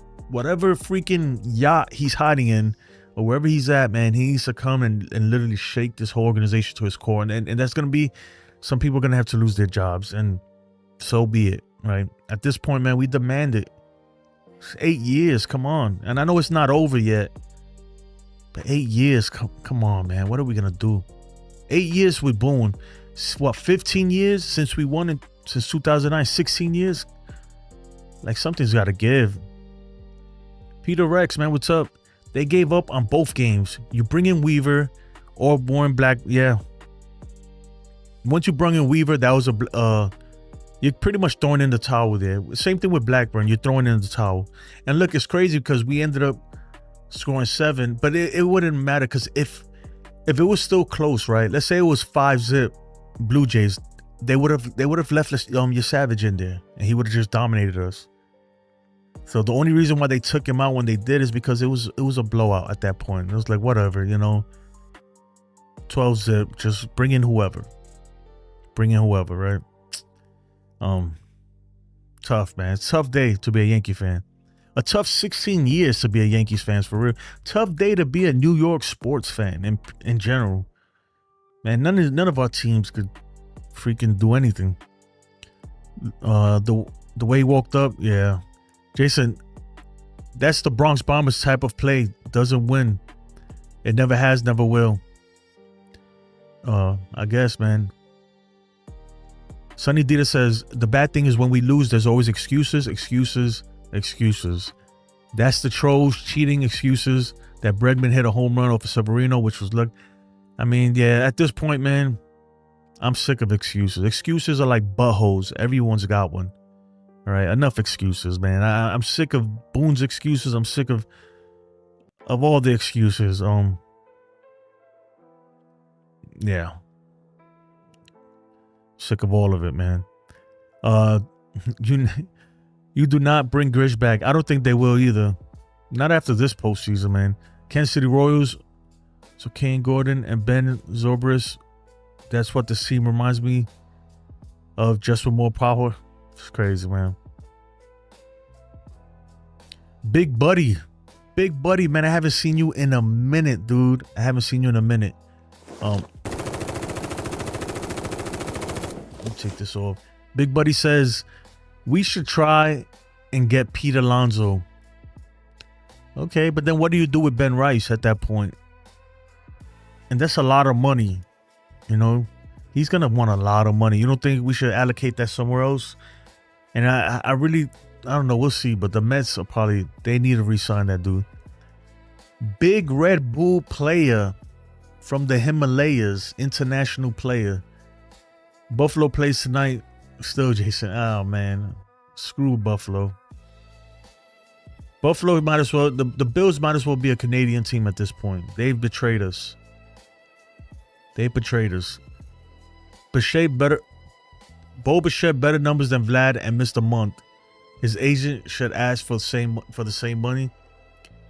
freaking yacht he's hiding in, or wherever he's at, man. He needs to come and literally shake this whole organization to its core. And that's going to be, some people are going to have to lose their jobs, and so be it, right? At this point, man, we demand it. It's 8 years, come on. And I know it's not over yet, but 8 years, come on, man. What are we going to do? 8 years with Boone. What, 15 years since we won it, since 2009, 16 years? Like, something's got to give. Peter Rex, man, what's up? They gave up on both games. You bring in Weaver or Warren Black. Yeah. Once you bring in Weaver, that was you're pretty much throwing in the towel there. Same thing with Blackburn. You're throwing in the towel. And look, it's crazy because we ended up scoring 7, but it wouldn't matter, because if it was still close, right? Let's say it was 5-0 Blue Jays, they would have left Yesavage in there, and he would have just dominated us. So the only reason why they took him out when they did is because it was a blowout at that point. It was like, whatever, you know, 12-0, just bring in whoever, right? Tough, man. It's a tough day to be a Yankee fan. A tough 16 years to be a Yankees fan, for real. Tough day to be a New York sports fan in general. Man, none of our teams could freaking do anything. The way he walked up, yeah. Jason, that's the Bronx Bombers type of play. Doesn't win. It never has, never will. I guess, man. Sonny Dita says, the bad thing is when we lose, there's always excuses. That's the trolls cheating excuses. That Bregman hit a home run off of Severino, which was luck. I mean, yeah, at this point, man, I'm sick of excuses. Excuses are like buttholes. Everyone's got one. All right, enough excuses, man. I'm sick of Boone's excuses. I'm sick of all the excuses. Yeah. Sick of all of it, man. You do not bring Grish back. I don't think they will either. Not after this postseason, man. Kansas City Royals. So Kane Gordon and Ben Zobrist. That's what the team reminds me of, just with more power. It's crazy, man. Big buddy, man. I haven't seen you in a minute, dude. I haven't seen you in a minute. Let me take this off. Big buddy says we should try and get Pete Alonso. Okay, but then what do you do with Ben Rice at that point? And that's a lot of money, you know. He's gonna want a lot of money. You don't think we should allocate that somewhere else? And I really, I don't know. We'll see. But the Mets are probably, they need to re-sign that dude. Big Red Bull player from the Himalayas, international player. Buffalo plays tonight. Still, Jason. Oh man, screw Buffalo. Buffalo might as well. The Bills might as well be a Canadian team at this point. They've betrayed us. They betrayed us. Bo Bichette better numbers than Vlad and missed a month. His agent should ask for the same money.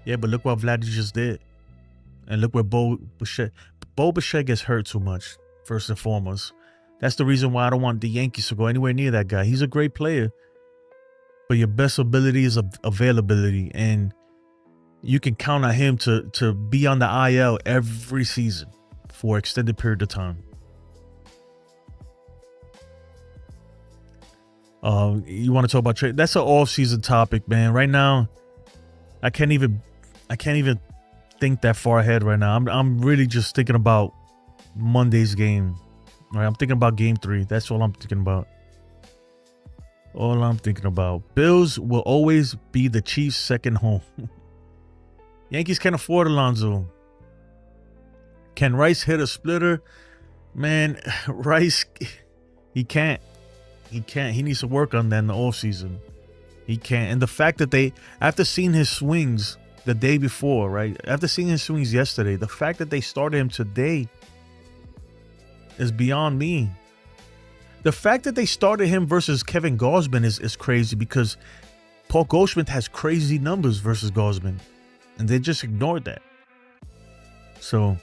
Yeah, but look what Vlad just did. And look where Bo Bichette gets hurt too much, first and foremost. That's the reason why I don't want the Yankees to go anywhere near that guy. He's a great player. But your best ability is availability. And you can count on him to be on the IL every season for an extended period of time. You want to talk about trade? That's an off-season topic, man. Right now, I can't even think that far ahead right now. I'm really just thinking about Monday's game. All right, I'm thinking about Game 3. That's all I'm thinking about. All I'm thinking about. Bills will always be the Chiefs' second home. Yankees can't afford Alonso. Can Rice hit a splitter? Man, Rice, he can't. He can't. He needs to work on that in the offseason. He can't. And the fact that they, after seeing his swings the day before, right? After seeing his swings yesterday, the fact that they started him today is beyond me. The fact that they started him versus Kevin Gausman is crazy because Paul Goldschmidt has crazy numbers versus Gausman. And they just ignored that. So,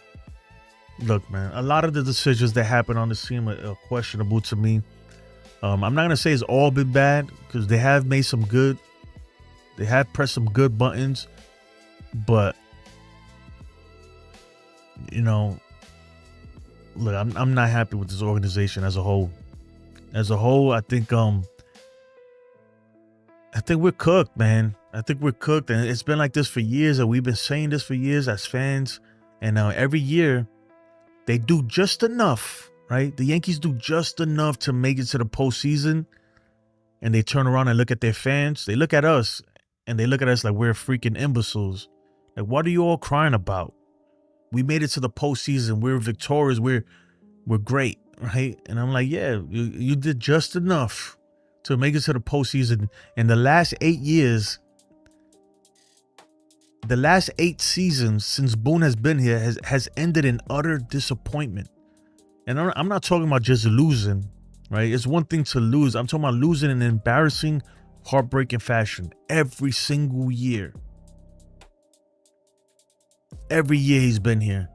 look, man, a lot of the decisions that happen on the team are questionable to me. I'm not going to say it's all been bad because they have made some good. They have pressed some good buttons. But, you know, look, I'm not happy with this organization as a whole. As a whole, I think we're cooked, man. I think we're cooked. And it's been like this for years. And we've been saying this for years as fans. And every year, they do just enough. Right? The Yankees do just enough to make it to the postseason, and they turn around and look at their fans. They look at us, and they look at us like we're freaking imbeciles. Like, what are you all crying about? We made it to the postseason. We're victorious. We're great, right? And I'm like, yeah, you did just enough to make it to the postseason. And the last 8 years, the last 8 seasons since Boone has been here has ended in utter disappointment. And I'm not talking about just losing, right? It's one thing to lose. I'm talking about losing in an embarrassing, heartbreaking fashion every single year. Every year he's been here.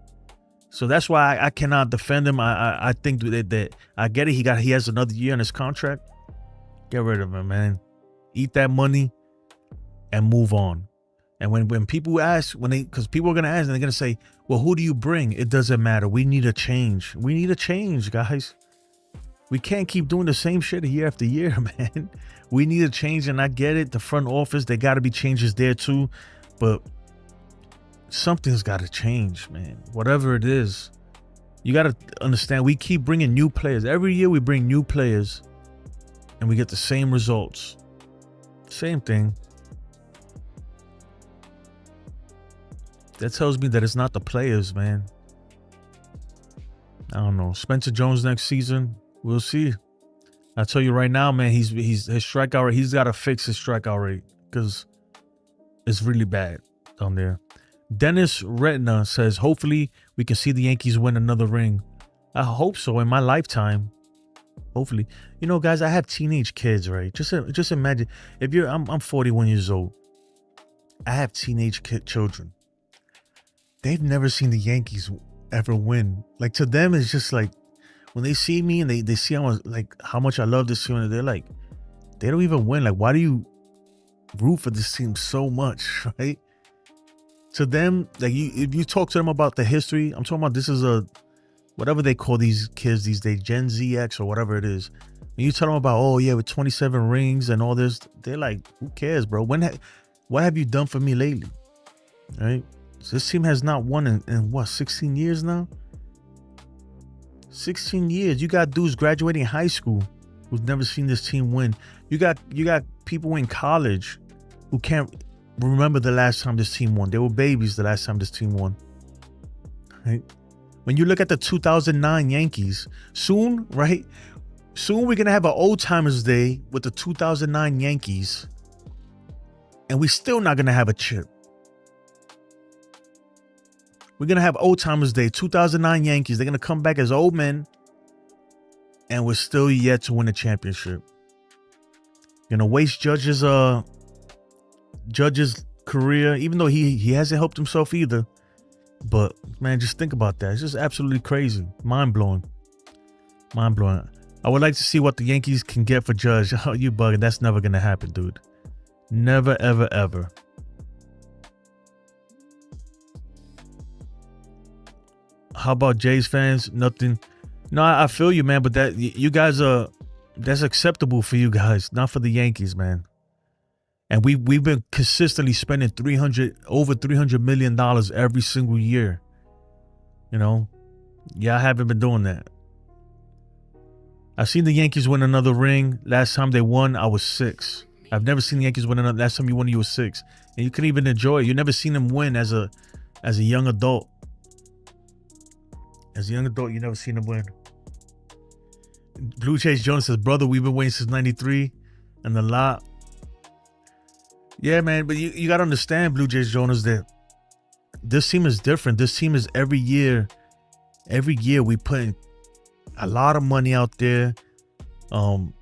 So that's why I cannot defend him. I think that I get it. He has another year on his contract. Get rid of him, man. Eat that money and move on. And when people ask, because people are going to ask and they're going to say, well, who do you bring? It doesn't matter. We need a change. We need a change, guys. We can't keep doing the same shit year after year, man. We need a change, and I get it. The front office, there got to be changes there too. But something's got to change, man. Whatever it is, you got to understand, we keep bringing new players. Every year we bring new players, and we get the same results. Same thing. That tells me that it's not the players, man. I don't know. Spencer Jones next season, we'll see. I tell you right now, man, his strikeout rate, he's got to fix his strikeout rate because it's really bad down there. Dennis Retina says, hopefully we can see the Yankees win another ring. I hope so in my lifetime. Hopefully. You know, guys, I have teenage kids, right? Just imagine if I'm 41 years old. I have teenage children. They've never seen the Yankees ever win. Like, to them, it's just like when they see me and they see how much I love this team, they're like, They don't even win. Like, why do you root for this team so much, right? To them, like, if you talk to them about the history, I'm talking about this is a, whatever they call these kids these days, Gen Z X or whatever it is. And you tell them about, oh yeah, with 27 rings and all this, they're like, who cares, bro? What have you done for me lately, right? So this team has not won in what, 16 years now? 16 years. You got dudes graduating high school who've never seen this team win. You got people in college who can't remember the last time this team won. They were babies the last time this team won. Right? When you look at the 2009 Yankees, soon, right? Soon we're gonna have an old timers day with the 2009 Yankees, and we're still not gonna have a chip. We're gonna have old timers day, 2009 Yankees. They're gonna come back as old men, and we're still yet to win a championship. Gonna waste Judge's career, even though he hasn't helped himself either. But man, just think about that. It's just absolutely crazy, mind blowing. I would like to see what the Yankees can get for Judge. Oh, you bugging? That's never gonna happen, dude. Never, ever, ever. How about Jays fans? Nothing. No, I feel you, man. But that you guys that's acceptable for you guys, not for the Yankees, man. And we've been consistently spending over $300 million every single year. You know, yeah, I haven't been doing that. I've seen the Yankees win another ring. Last time they won, I was 6. I've never seen the Yankees win another. Last time you won, you were 6, and you couldn't even enjoy it. You never seen them win as a young adult. As a young adult, you never seen them win. Blue Chase Jones says, brother, we've been waiting since '93, and the lot. Yeah, man, but you got to understand, Blue Jays Jonas, that this team is different. This team is every year we put a lot of money out there. And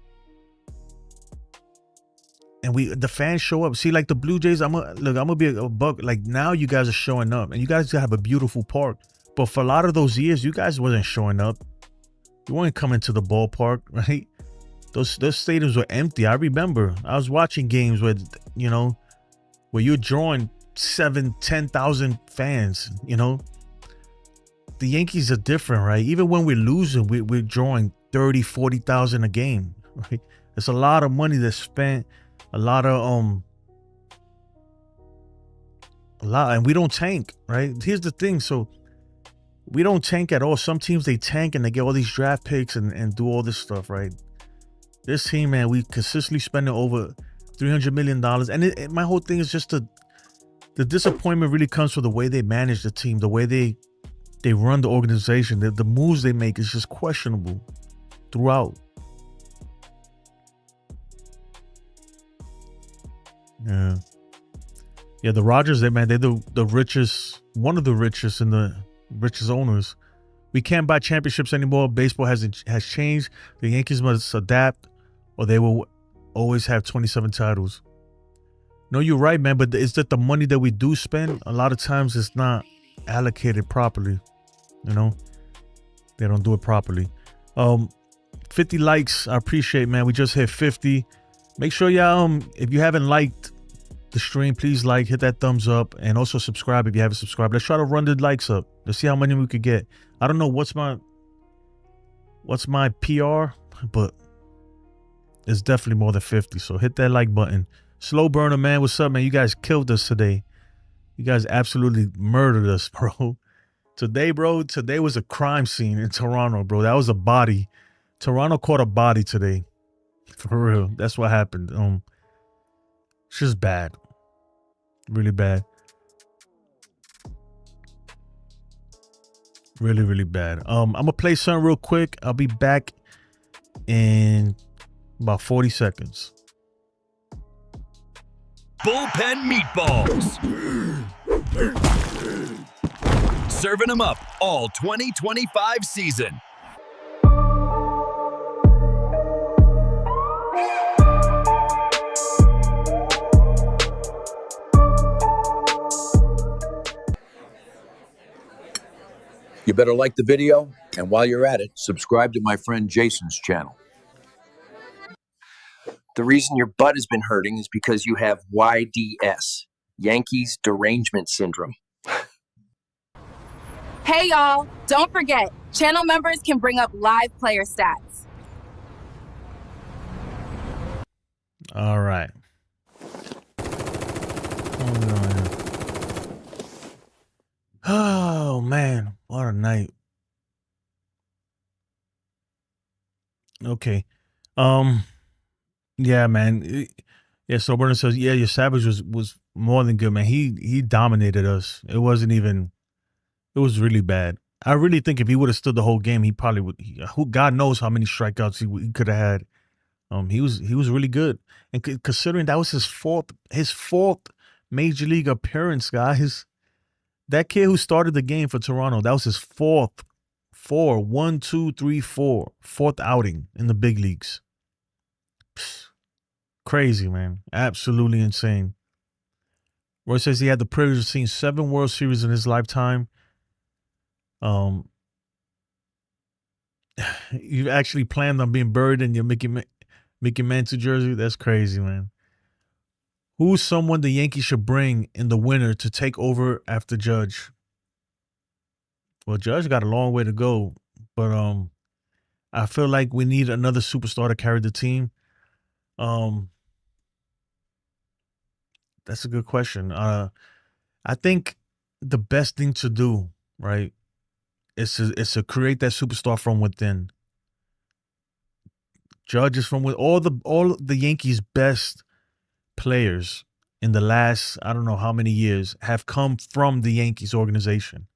the fans show up. See, like the Blue Jays, I'm gonna be a buck. Like now you guys are showing up, and you guys have a beautiful park. But for a lot of those years, you guys wasn't showing up. You weren't coming to the ballpark, right? Those stadiums were empty. I remember I was watching games where you're drawing 7,000-10,000 fans. The Yankees are different, right? Even when we're losing, we're drawing 30,000-40,000 a game, right? It's a lot of money that's spent, a lot, and we don't tank, right? Here's the thing, so we don't tank at all. Some teams, they tank and they get all these draft picks and do all this stuff, right? This team, man, we consistently spending over $300 million. And my whole thing is just the disappointment really comes from the way they manage the team, the way they run the organization. The moves they make is just questionable throughout. Yeah. Yeah, the Rogers, they're the richest, one of the richest and the richest owners. We can't buy championships anymore. Baseball has changed. The Yankees must adapt, or they will always have 27 titles. No, you're right, man. But it's that the money that we do spend, a lot of times it's not allocated properly. They don't do it properly. 50 likes, I appreciate, man. We just hit 50. Make sure y'all, if you haven't liked the stream, please hit that thumbs up, and also subscribe if you haven't subscribed. Let's try to run the likes up. Let's see how many we could get. I don't know what's my PR, but it's definitely more than 50. So hit that like button. Slow Burner, man, what's up, man? You guys killed us today. You guys absolutely murdered us, bro. Today was a crime scene in Toronto, bro. That was a body. Toronto caught a body today. For real. That's what happened. It's just bad. Really bad. Really, really bad. I'm gonna play something real quick. I'll be back in about 40 seconds. Bullpen meatballs. Serving them up all 2025 season. You better like the video, and while you're at it, subscribe to my friend Jason's channel. The reason your butt has been hurting is because you have YDS, Yankees Derangement Syndrome. Hey, y'all. Don't forget, channel members can bring up live player stats. All right. Oh, man. What a night. Okay. Yeah, man. Yeah, so Bernard says, yeah, Yesavage was more than good, man. He dominated us. It wasn't even, it was really bad. I really think if he would have stood the whole game, he probably would. Who God knows how many strikeouts he could have had. He was really good, and considering that was his fourth major league appearance, guys. That kid who started the game for Toronto, that was his fourth outing in the big leagues. Psst. Crazy, man. Absolutely insane. Roy says he had the privilege of seeing 7 World Series in his lifetime. You actually planned on being buried in your Mickey Mantle jersey? That's crazy, man. Who's someone the Yankees should bring in the winter to take over after Judge? Well, Judge got a long way to go, but I feel like we need another superstar to carry the team. That's a good question. I think the best thing to do, right, is to create that superstar from within. Judge is from with all the Yankees' best players in the last, I don't know how many years, have come from the Yankees organization.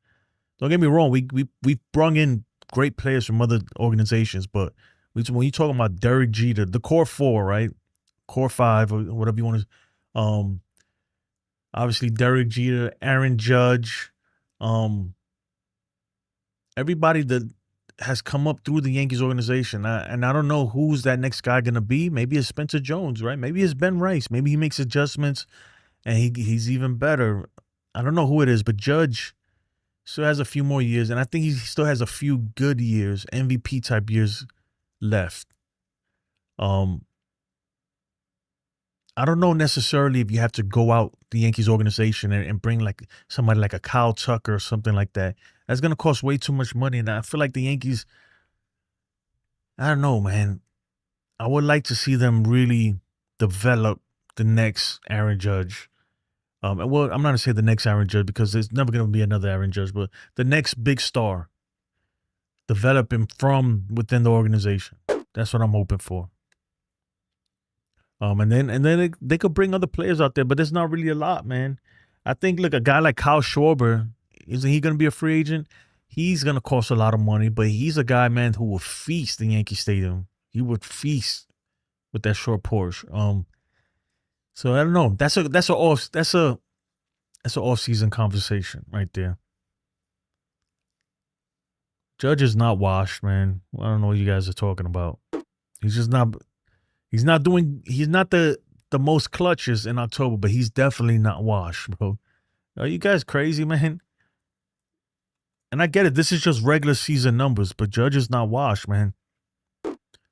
Don't get me wrong, we brung in great players from other organizations, but when you're talking about Derek Jeter, the core 4, right? Core 5 or whatever you want to obviously Derek Jeter, Aaron Judge, everybody that has come up through the Yankees organization. And I don't know who's that next guy going to be. Maybe it's Spencer Jones, right? Maybe it's Ben Rice. Maybe he makes adjustments and he's even better. I don't know who it is, but Judge still has a few more years. And I think he still has a few good years, MVP type years left. I don't know necessarily if you have to go out the Yankees organization and bring like somebody like a Kyle Tucker or something like that. That's going to cost way too much money. And I feel like the Yankees, I don't know, man. I would like to see them really develop the next Aaron Judge. Well, I'm not going to say the next Aaron Judge because there's never going to be another Aaron Judge, but the next big star. Develop him from within the organization. That's what I'm hoping for. And then they could bring other players out there, but there's not really a lot, man. I think, look, a guy like Kyle Schwarber, isn't he going to be a free agent? He's going to cost a lot of money, but he's a guy, man, who will feast in Yankee Stadium. He would feast with that short Porsche. So I don't know. That's an off-season conversation right there. Judge is not washed, man. I don't know what you guys are talking about. He's just not. He's not the most clutches in October, but he's definitely not washed, bro. Are you guys crazy, man? And I get it. This is just regular season numbers, but Judge is not washed, man.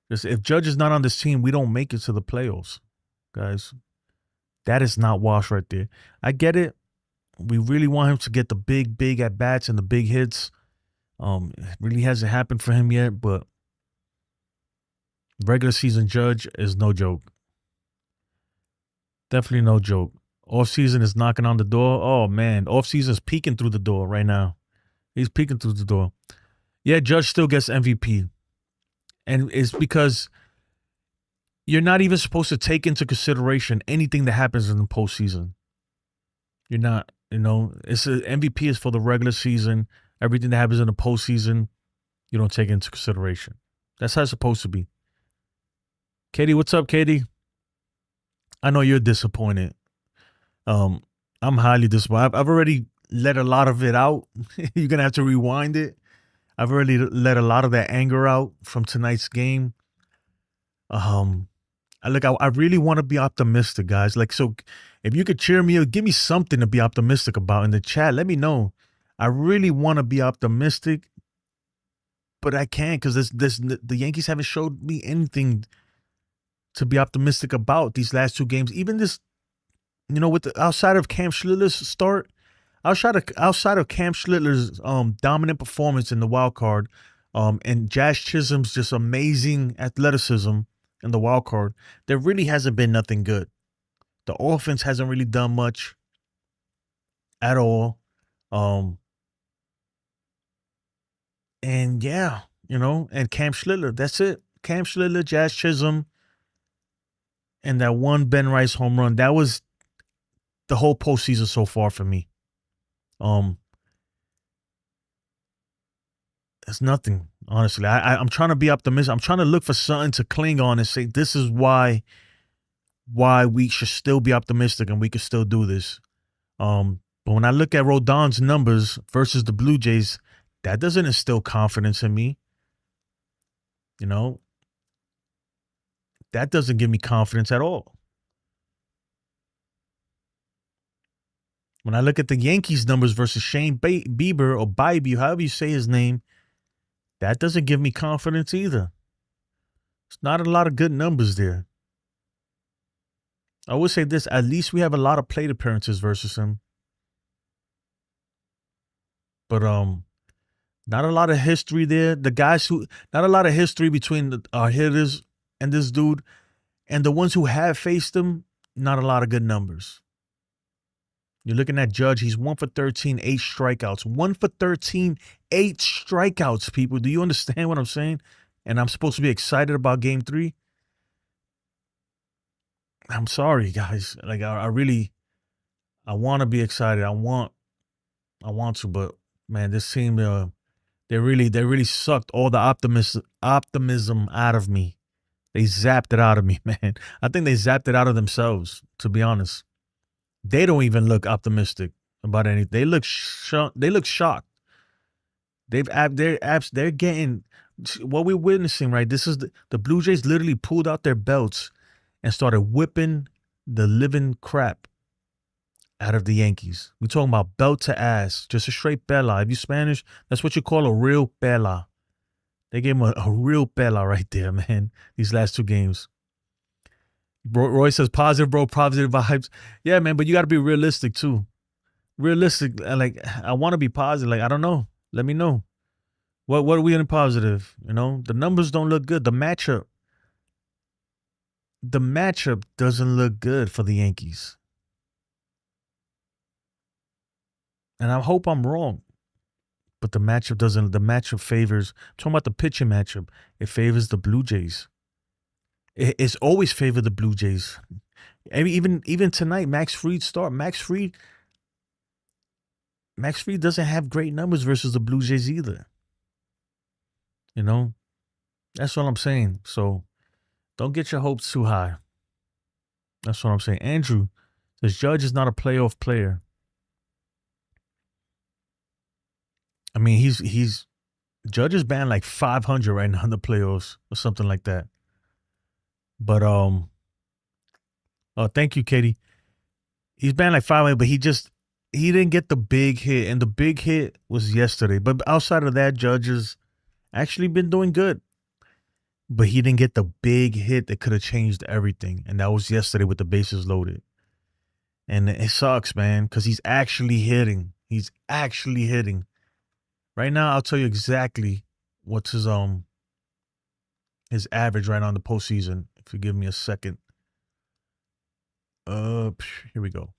If Judge is not on this team, we don't make it to the playoffs, guys. That is not washed right there. I get it. We really want him to get the big at-bats and the big hits. It really hasn't happened for him yet, but regular season Judge is no joke. Definitely no joke. Offseason is knocking on the door. Oh, man. Offseason is peeking through the door right now. He's peeking through the door. Yeah, Judge still gets MVP. And it's because you're not even supposed to take into consideration anything that happens in the postseason. You're not, MVP is for the regular season. Everything that happens in the postseason, you don't take into consideration. That's how it's supposed to be. Katie, what's up, Katie? I know you're disappointed. I'm highly disappointed. I've already let a lot of it out. You're going to have to rewind it. I've already let a lot of that anger out from tonight's game. I really want to be optimistic, guys. So if you could cheer me up, give me something to be optimistic about in the chat. Let me know. I really want to be optimistic, but I can't because the Yankees haven't showed me anything to be optimistic about these last 2 games. Even this, with outside of Cam Schlittler's start, outside of Cam Schlittler's dominant performance in the wild card, and Jazz Chisholm's just amazing athleticism in the wild card, there really hasn't been nothing good. The offense hasn't really done much at all. And yeah, and Cam Schlittler, that's it. Cam Schlittler, Jazz Chisholm, and that one Ben Rice home run. That was the whole postseason so far for me. It's nothing, honestly. I'm trying to be optimistic. I'm trying to look for something to cling on and say this is why we should still be optimistic and we can still do this. But when I look at Rodon's numbers versus the Blue Jays, that doesn't instill confidence in me. That doesn't give me confidence at all. When I look at the Yankees numbers versus Shane Bieber or Bybee, however you say his name, that doesn't give me confidence either. It's not a lot of good numbers there. I would say this, at least we have a lot of plate appearances versus him. But not a lot of history there. Not a lot of history between our hitters and this dude. And the ones who have faced him, not a lot of good numbers. You're looking at Judge. He's 1 for 13, 8 strikeouts. 1 for 13, 8 strikeouts, people. Do you understand what I'm saying? And I'm supposed to be excited about Game 3? I'm sorry, guys. Like, I want to be excited. I want to, but, man, this team, they really sucked all the optimism out of me. They zapped it out of me, man. I think they zapped it out of themselves, to be honest. They don't even look optimistic about anything. They look shocked. They're getting what we're witnessing, right? This is the Blue Jays literally pulled out their belts and started whipping the living crap out of the Yankees. We're talking about belt to ass, just a straight pela. If you're Spanish, that's what you call a real pela. They gave him a real pela right there, man, these last 2 games. Roy says, positive, bro, positive vibes. Yeah, man, but you got to be realistic, too. Realistic, like, I want to be positive. Like, I don't know. Let me know. What are we in positive? The numbers don't look good. The matchup doesn't look good for the Yankees. And I hope I'm wrong. But the matchup favors, I'm talking about the pitching matchup, it favors the Blue Jays. It's always favored the Blue Jays. Even tonight, Max Fried start. Max Fried doesn't have great numbers versus the Blue Jays either. That's what I'm saying. So don't get your hopes too high. That's what I'm saying. Andrew says Judge is not a playoff player. I mean, he's Judge is banned like 500 right now in the playoffs or something like that. But thank you, Katie. He's banned like 500, but he didn't get the big hit, and the big hit was yesterday. But outside of that, Judge has actually been doing good. But he didn't get the big hit that could have changed everything, and that was yesterday with the bases loaded. And it sucks, man, because he's actually hitting. He's actually hitting. Right now, I'll tell you exactly what's his average right now in the postseason. If you give me a second. Here we go.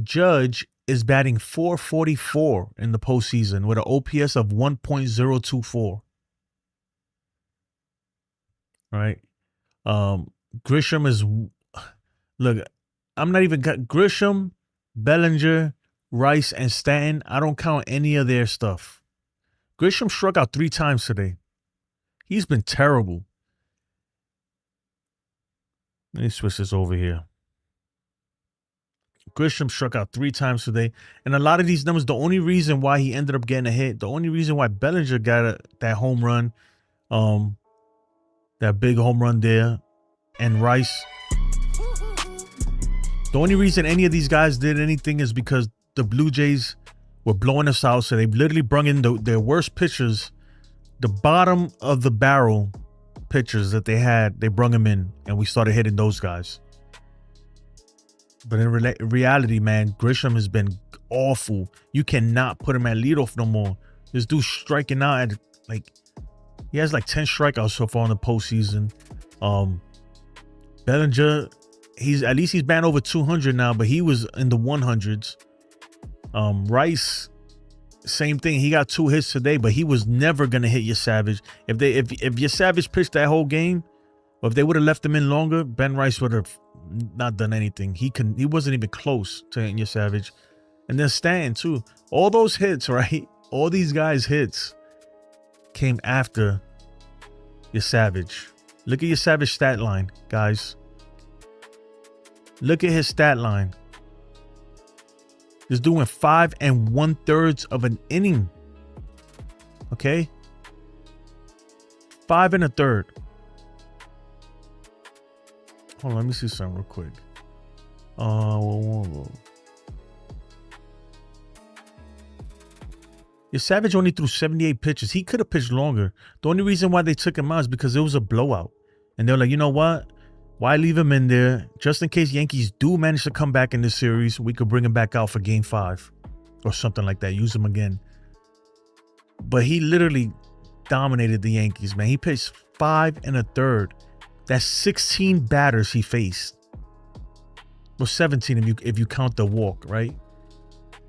Judge is batting .444 in the postseason with an OPS of 1.024. Right? Grisham is, look, I'm not even got Grisham, Bellinger, Rice, and Stanton. I don't count any of their stuff. Grisham struck out 3 times today. He's been terrible. Let me switch this over here. Grisham struck out 3 times today. And a lot of these numbers, the only reason why he ended up getting a hit, the only reason why Bellinger got that home run, that big home run there, and Rice, the only reason any of these guys did anything is because the Blue Jays were blowing us out. So they literally brung in their worst pitchers, the bottom of the barrel pitchers that they had, they brung him in, and we started hitting those guys. But in reality, man, Grisham has been awful. You cannot put him at leadoff no more. This dude's striking out at like, he has like 10 strikeouts so far in the postseason. Bellinger, he's batting over 200 now, but he was in the 100s. Rice, same thing. He got 2 hits today, but he was never gonna hit Yesavage. If Yesavage pitched that whole game, or if they would have left him in longer, Ben Rice would have not done anything. He wasn't even close to hitting Yesavage. And then Stanton too. All those hits, right? All these guys' hits came after Yesavage. Look at Yesavage's stat line, guys. Look at his stat line. He's doing 5 1/3 of an inning. Okay? 5 1/3. Hold on, let me see something real quick. Yesavage only threw 78 pitches. He could have pitched longer. The only reason why they took him out is because it was a blowout. And they're like, you know what? Why leave him in there? Just in case Yankees do manage to come back in this series, we could bring him back out for game 5 or something like that. Use him again. But he literally dominated the Yankees, man. He pitched 5 1/3. That's 16 batters he faced. Well, 17 if you count the walk, right?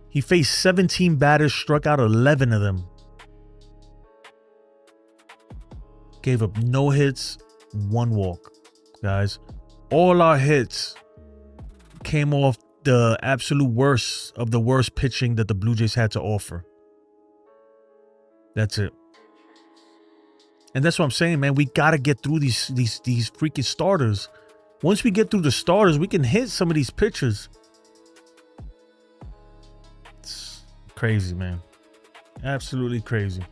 He faced 17 batters, struck out 11 of them. Gave up no hits, 1 walk. Guys, all our hits came off the absolute worst of the worst pitching that the Blue Jays had to offer. That's it. And that's what I'm saying, man. We got to get through these freaking starters. Once we get through the starters, we can hit some of these pitchers. It's crazy, man. Absolutely crazy.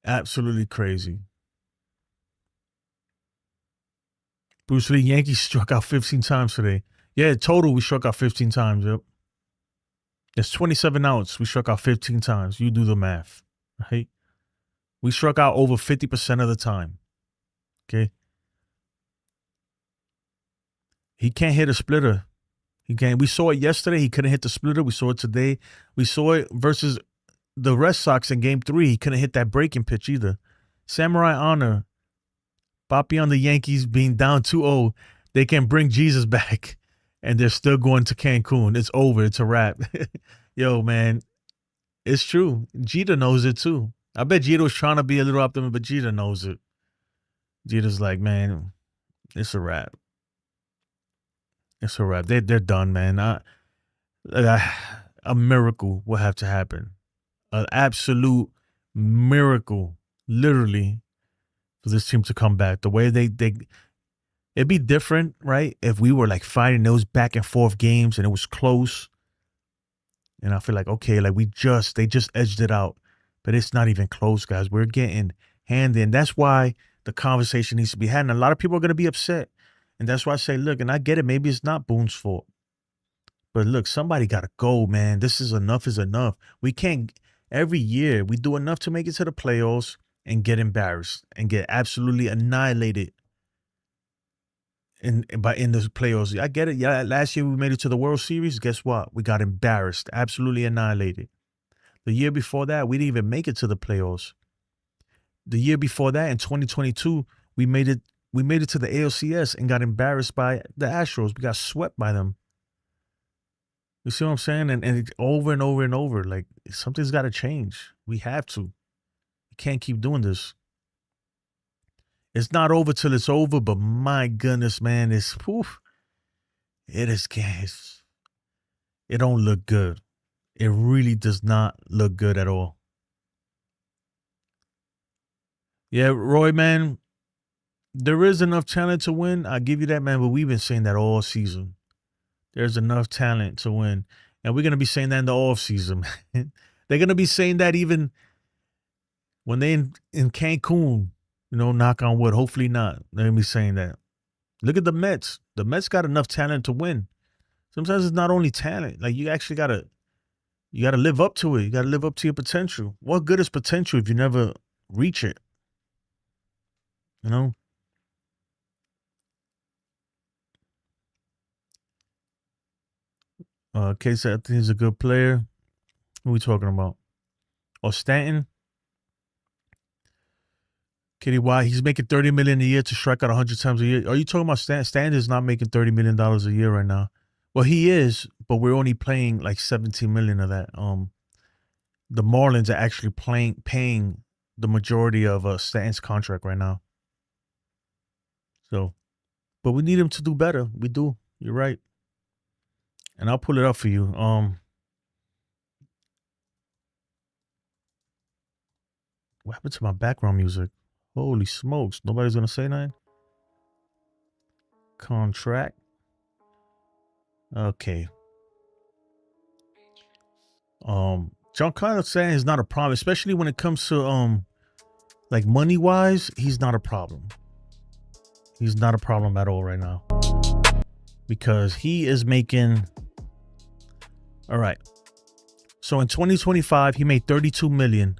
Absolutely crazy. Bruce Lee, Yankees struck out 15 times today. Yeah, total, we struck out 15 times. Yep. It's 27 outs. We struck out 15 times. You do the math. Right? We struck out over 50% of the time. Okay. He can't hit a splitter. He can't. We saw it yesterday. He couldn't hit the splitter. We saw it today. We saw it versus the Red Sox in game 3. He couldn't hit that breaking pitch either. Samurai Honor. Papi on the Yankees being down 2-0. They can bring Jesus back. And they're still going to Cancun. It's over. It's a wrap. Yo, man. It's true. Jeter knows it too. I bet Jeter was trying to be a little optimistic, but Jeter knows it. Jeter's like, man, it's a wrap. It's a wrap. They're done, man. A miracle will have to happen. An absolute miracle, literally, for this team to come back. The way they it'd be different, right? If we were like fighting those back and forth games and it was close. And I feel like, okay, like they just edged it out. But it's not even close, guys. We're getting handed in. That's why the conversation needs to be had. And a lot of people are going to be upset. And that's why I say, look, and I get it. Maybe it's not Boone's fault. But look, somebody got to go, man. This is enough. We can't, every year, we do enough to make it to the playoffs and get embarrassed and get absolutely annihilated in the playoffs. I get it. Yeah, last year we made it to the World Series. Guess what? We got embarrassed, absolutely annihilated. The year before that, we didn't even make it to the playoffs. The year before that, in 2022, we made it to the ALCS and got embarrassed by the Astros. We got swept by them. You see what I'm saying? And it's over and over and over. Like, something's got to change. We have to. We can't keep doing this. It's not over till it's over, but my goodness, man, it is gas. It don't look good. It really does not look good at all. Yeah, Roy, man, there is enough talent to win. I give you that, man, but we've been saying that all season. There's enough talent to win. And we're going to be saying that in the offseason, man. They're going to be saying that even when they're in Cancun, you know, knock on wood. Hopefully not. They're going to be saying that. Look at the Mets. The Mets got enough talent to win. Sometimes it's not only talent. Like, you actually got to live up to it. You got to live up to your potential. What good is potential if you never reach it. You know? Case, I think he's a good player. Who are we talking about? Oh, Stanton. Kitty, why? He's making $30 million a year to strike out 100 times a year. Are you talking about Stanton? Stanton is not making $30 million a year right now. Well, he is, but we're only playing like $17 million of that. The Marlins are actually paying the majority of Stanton's contract right now. So, but we need him to do better. We do. You're right. And I'll pull it up for you. What happened to my background music? Holy smokes. Nobody's going to say nothing? Contract. Okay. Giancarlo Stanton is not a problem, especially when it comes to like money wise. He's not a problem. He's not a problem at all right now, because he is making. All right. So in 2025, he made $32 million.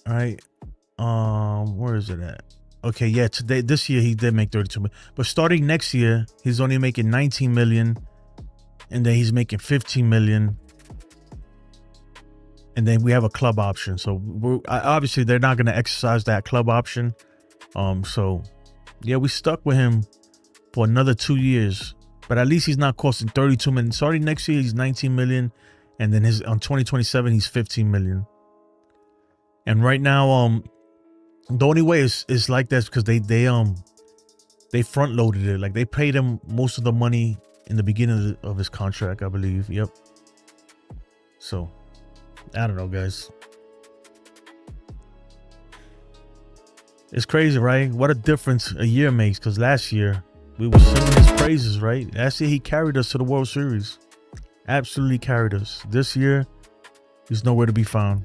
All right. Where is it at? Okay, yeah, this year he did make $32 million. But starting next year, he's only making $19 million. And then he's making $15 million. And then we have a club option. So obviously they're not going to exercise that club option. So yeah, we stuck with him for another 2 years. But at least he's not costing $32 million. Starting next year, he's $19 million. And then on 2027, he's $15 million. And right now, the only way is like this because they front loaded it. Like they paid him most of the money in the beginning of his contract, I believe. Yep. So I don't know, guys. It's crazy, right? What a difference a year makes. Because last year we were singing his praises, right? Last year he carried us to the World Series. Absolutely carried us. This year he's nowhere to be found.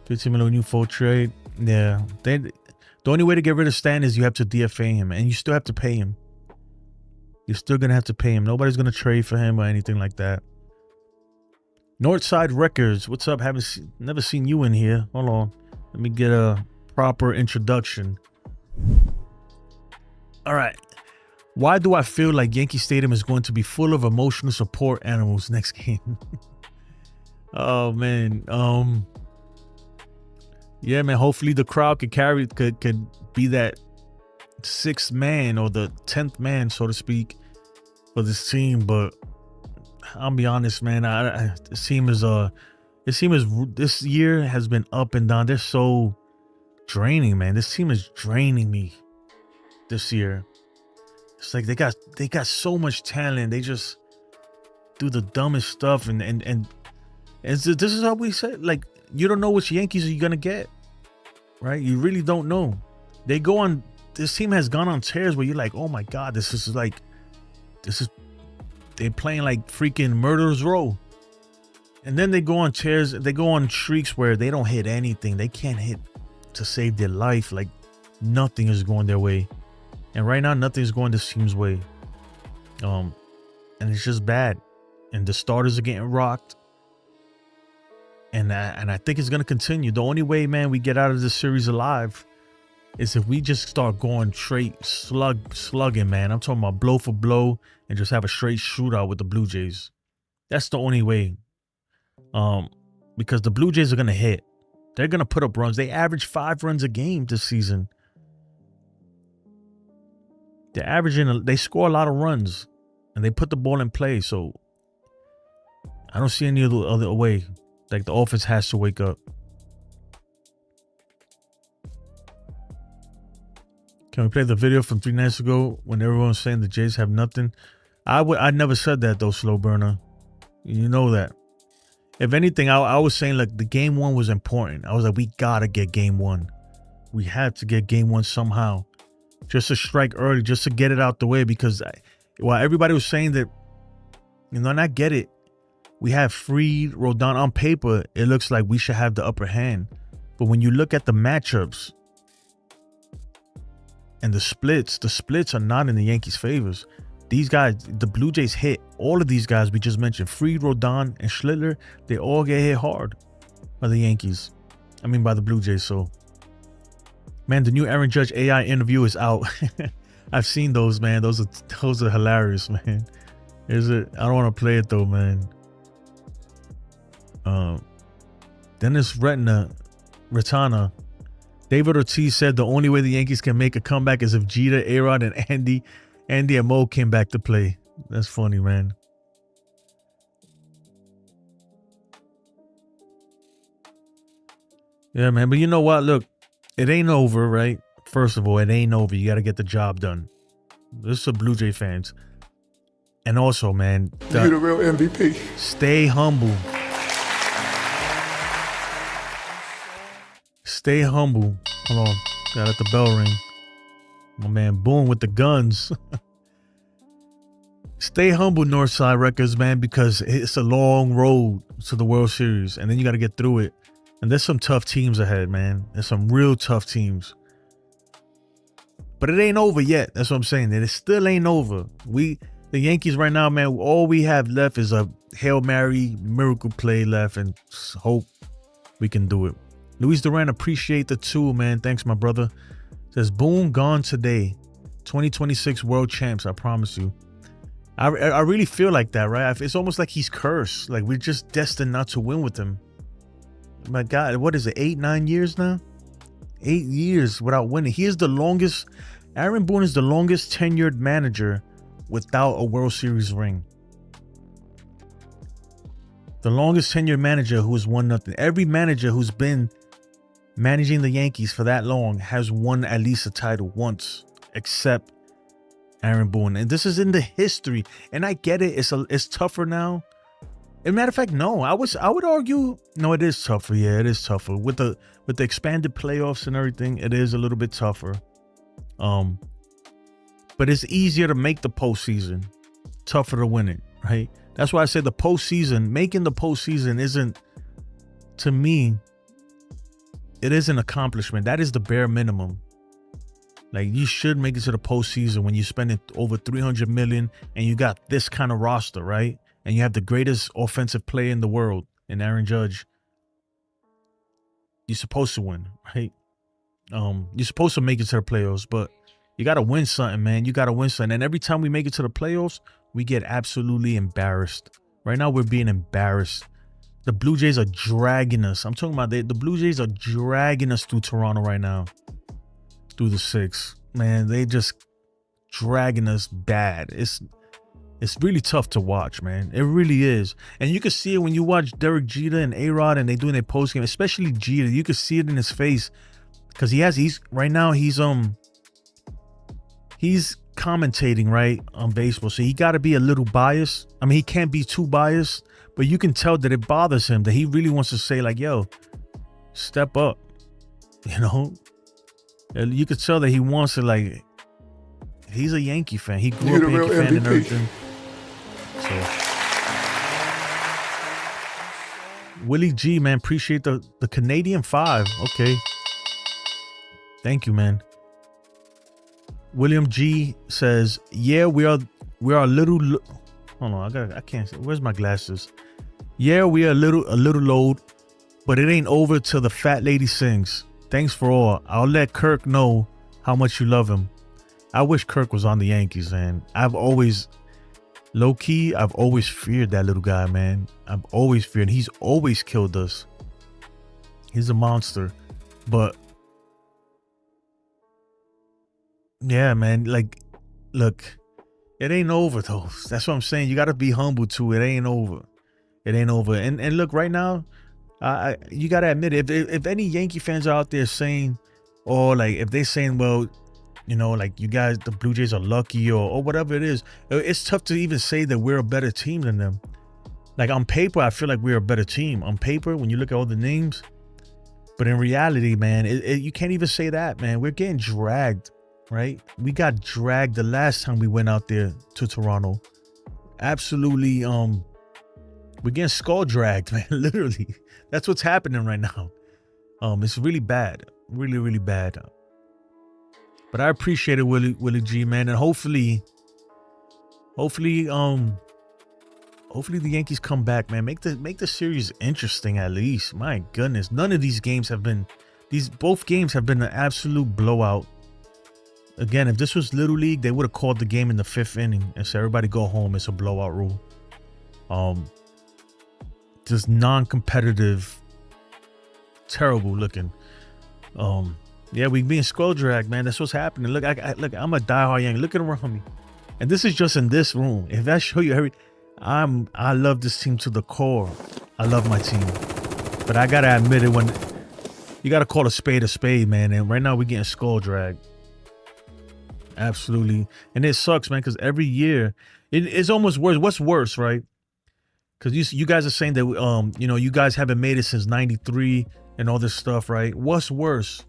$15 million new full trade. Yeah. The only way to get rid of Stan is you have to DFA him, and you still have to pay him. You're still going to have to pay him. Nobody's going to trade for him or anything like that. Northside Records. What's up? Never seen you in here. Hold on. Let me get a proper introduction. All right. Why do I feel like Yankee Stadium is going to be full of emotional support animals next game? Oh, man. Yeah, man. Hopefully the crowd could be that sixth man or the 10th man, so to speak, for this team. But I'll be honest, man. This year has been up and down. They're so draining, man. This team is draining me this year. It's like they got so much talent. They just do the dumbest stuff, and this is how we say, like, you don't know which Yankees are you gonna get, right? You really don't know. This team has gone on tears where you're like, oh my God, they're playing like freaking Murderers Row. And then they go on tears, they go on streaks where they don't hit anything. They can't hit to save their life. Like nothing is going their way. And right now, nothing is going this team's way. And it's just bad. And the starters are getting rocked. And I think it's going to continue. The only way, man, we get out of this series alive is if we just start going straight slugging, man. I'm talking about blow for blow and just have a straight shootout with the Blue Jays. That's the only way. Because the Blue Jays are going to hit. They're going to put up runs. They average 5 runs a game this season. They score a lot of runs and they put the ball in play. So I don't see any other way. Like the offense has to wake up. Can we play the video from 3 nights ago when everyone was saying the Jays have nothing? I never said that though, Slow Burner. You know that. If anything, I was saying like the game 1 was important. I was like, we gotta get game 1. We had to get game 1 somehow. Just to strike early, just to get it out the way, because while everybody was saying that, you know, and I get it. We have Fried, Rodon on paper. It looks like we should have the upper hand. But when you look at the matchups and the splits are not in the Yankees' favors. these guys, the Blue Jays hit all of these guys we just mentioned, Fried, Rodon, and Schlittler. They all get hit hard by the Yankees. I mean, by the Blue Jays. So, man, the new Aaron Judge AI interview is out. I've seen those, man. Those are hilarious, man. Is it? I don't want to play it though, man. Dennis Retana. David Ortiz said the only way the Yankees can make a comeback is if Jeter, A-Rod, and Andy and Mo came back to play. That's funny, man. Yeah, man. But you know what? Look, it ain't over, right? First of all, it ain't over. You got to get the job done. This is Blue Jay fans. And also, man, you're the real MVP. Stay humble. Stay humble. Hold on. Gotta let the bell ring. My man Boone with the guns. Stay humble, Northside Records, man, because it's a long road to the World Series. And then you got to get through it. And there's some tough teams ahead, man. There's some real tough teams. But it ain't over yet. That's what I'm saying. It still ain't over. The Yankees right now, man, all we have left is a Hail Mary miracle play left and hope we can do it. Luis Duran, appreciate the tool, man. Thanks, my brother. Says, boom, gone today. 2026 world champs, I promise you. I really feel like that, right? It's almost like he's cursed. Like we're just destined not to win with him. My God, what is it, 8-9 years now? 8 years without winning. He is the longest, Aaron Boone is the longest tenured manager without a World Series ring. The longest tenured manager who has won nothing. Every manager who's been managing the Yankees for that long has won at least a title once, except Aaron Boone. And this is in the history. And I get it. It's tougher now. As a matter of fact, no. I would argue, no, it is tougher. Yeah, it is tougher. With the expanded playoffs and everything, it is a little bit tougher. But it's easier to make the postseason. Tougher to win it, right? That's why I said the postseason, making the postseason isn't, to me, it is an accomplishment. That is the bare minimum. Like, you should make it to the postseason when you're spending over $300 million and you got this kind of roster, right? And you have the greatest offensive player in the world in Aaron Judge. You're supposed to win, right? You're supposed to make it to the playoffs, but you got to win something, man. You got to win something. And every time we make it to the playoffs, we get absolutely embarrassed. Right now, we're being embarrassed. The Blue Jays are dragging us. I'm talking about the Blue Jays are dragging us through Toronto right now. Through the 6. Man, they just dragging us bad. It's really tough to watch, man. It really is. And you can see it when you watch Derek Jeter and A-Rod and they doing their postgame, especially Jeter. You can see it in his face. Because he's commentating, right, on baseball. So he got to be a little biased. I mean, he can't be too biased, but you can tell that it bothers him, that he really wants to say, like, yo, step up, you know? And you could tell that he wants to, like, he's a Yankee fan. He grew up a Yankee fan and everything. So, Willie G, man, appreciate the Canadian 5. Okay. Thank you, man. William G says, yeah, we are a little, hold on, I can't see. Where's my glasses? Yeah, we are a little load, but it ain't over till the fat lady sings. Thanks for all. I'll let Kirk know how much you love him. I wish Kirk was on the Yankees, man. Low-key, I've always feared that little guy, man. I've always feared. He's always killed us. He's a monster. But, yeah, man, like, look, it ain't over, though. That's what I'm saying. You got to be humble, too. It ain't over. It ain't over. And look, right now, you got to admit, if any Yankee fans are out there saying, or like if they're saying, well, you know, like you guys, the Blue Jays are lucky or whatever it is, it's tough to even say that we're a better team than them. Like on paper, I feel like we're a better team. On paper, when you look at all the names. But in reality, man, you can't even say that, man. We're getting dragged, right? We got dragged the last time we went out there to Toronto. Absolutely, we're getting skull dragged, man, literally. That's what's happening right now. It's really bad. Really, really bad. But I appreciate it, Willie G, man. And hopefully hopefully the Yankees come back, man. Make the series interesting at least. My goodness, none of these games have been. Both games have been an absolute blowout. Again, if this was Little League, they would have called the game in the 5th inning and said everybody go home. It's a blowout rule. Just non-competitive, terrible looking. Yeah, we being skull dragged, man. That's what's happening. Look, look, I'm a diehard Yankee. Look at around me, and this is just in this room. If I show you I love this team to the core. I love my team, but I gotta admit it, when you gotta call a spade, man. And right now we're getting skull dragged. Absolutely, and it sucks, man, because every year it's almost worse. What's worse, right? Because you guys are saying that you guys haven't made it since '93 and all this stuff, right? What's worse?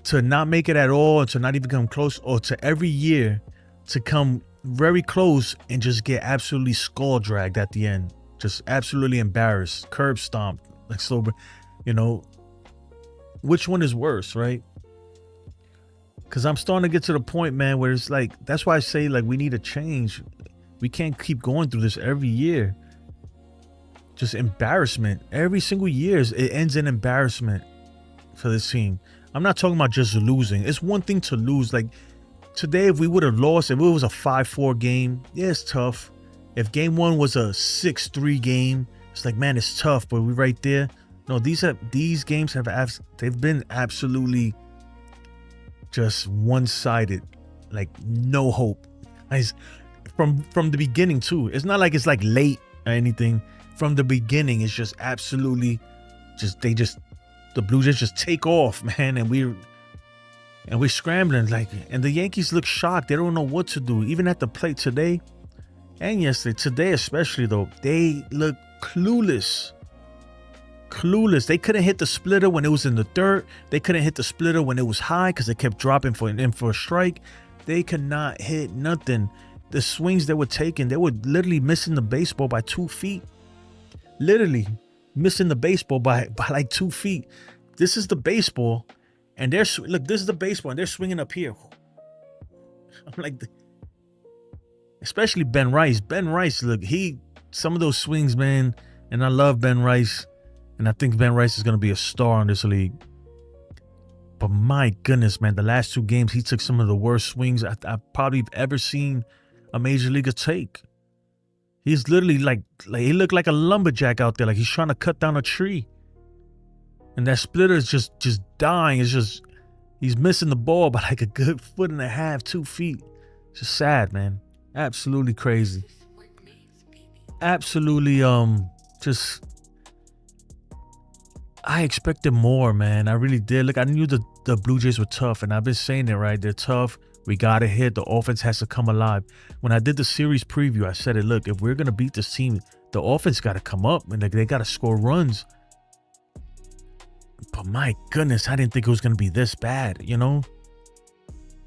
To not make it at all, and to not even come close, or to every year to come very close and just get absolutely skull dragged at the end, just absolutely embarrassed, curb stomped, like sober, which one is worse, right? Because I'm starting to get to the point, man, where it's like, that's why I say, like, we need a change. We can't keep going through this every year. Just embarrassment. Every single year, it ends in embarrassment for this team. I'm not talking about just losing. It's one thing to lose. Like, today, if we would have lost, if it was a 5-4 game, yeah, it's tough. If game 1 was a 6-3 game, it's like, man, it's tough, but we're right there. No, these games they've been absolutely just one-sided, like no hope. From the beginning too. It's not like it's like late or anything. From the beginning, it's just absolutely the Blue Jays just take off, man, and we're scrambling, like, and the Yankees look shocked. They don't know what to do. Even at the plate today and yesterday, today especially though, they look clueless. They couldn't hit the splitter when it was in the dirt. They couldn't hit the splitter when it was high because they kept dropping for a strike. They could not hit nothing. The swings they were taking, they were literally missing the baseball by 2 feet. Literally missing the baseball by like 2 feet. This is the baseball, and this is the baseball, and they're swinging up here. I'm like, especially Ben Rice. Ben Rice, look, some of those swings, man, and I love Ben Rice. And I think Ben Rice is going to be a star in this league. But my goodness, man, the last 2 games, he took some of the worst swings I've probably ever seen a major leaguer take. He's literally like he looked like a lumberjack out there, like he's trying to cut down a tree. And that splitter is just dying. It's just, he's missing the ball by like a good 1.5 feet, 2 feet. It's just sad, man. Absolutely crazy. Absolutely, I expected more, man. I really did. Look, I knew the Blue Jays were tough, and I've been saying it, right? They're tough. We got to hit. The offense has to come alive. When I did the series preview, I said it, look, if we're going to beat this team, the offense got to come up, and they got to score runs. But my goodness, I didn't think it was going to be this bad,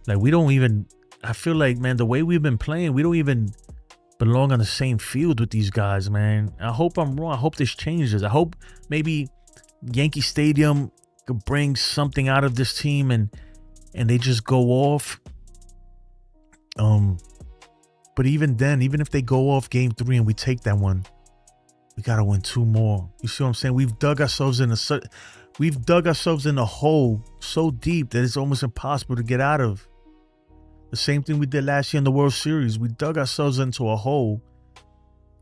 Like, we don't even, I feel like, man, the way we've been playing, we don't even belong on the same field with these guys, man. I hope I'm wrong. I hope this changes. I hope maybe Yankee Stadium could bring something out of this team and they just go off. But even then, even if they go off game 3 and we take that one, we gotta win 2 more. You see what I'm saying? We've dug ourselves in a hole so deep that it's almost impossible to get out of. The same thing we did last year in the World Series. We dug ourselves into a hole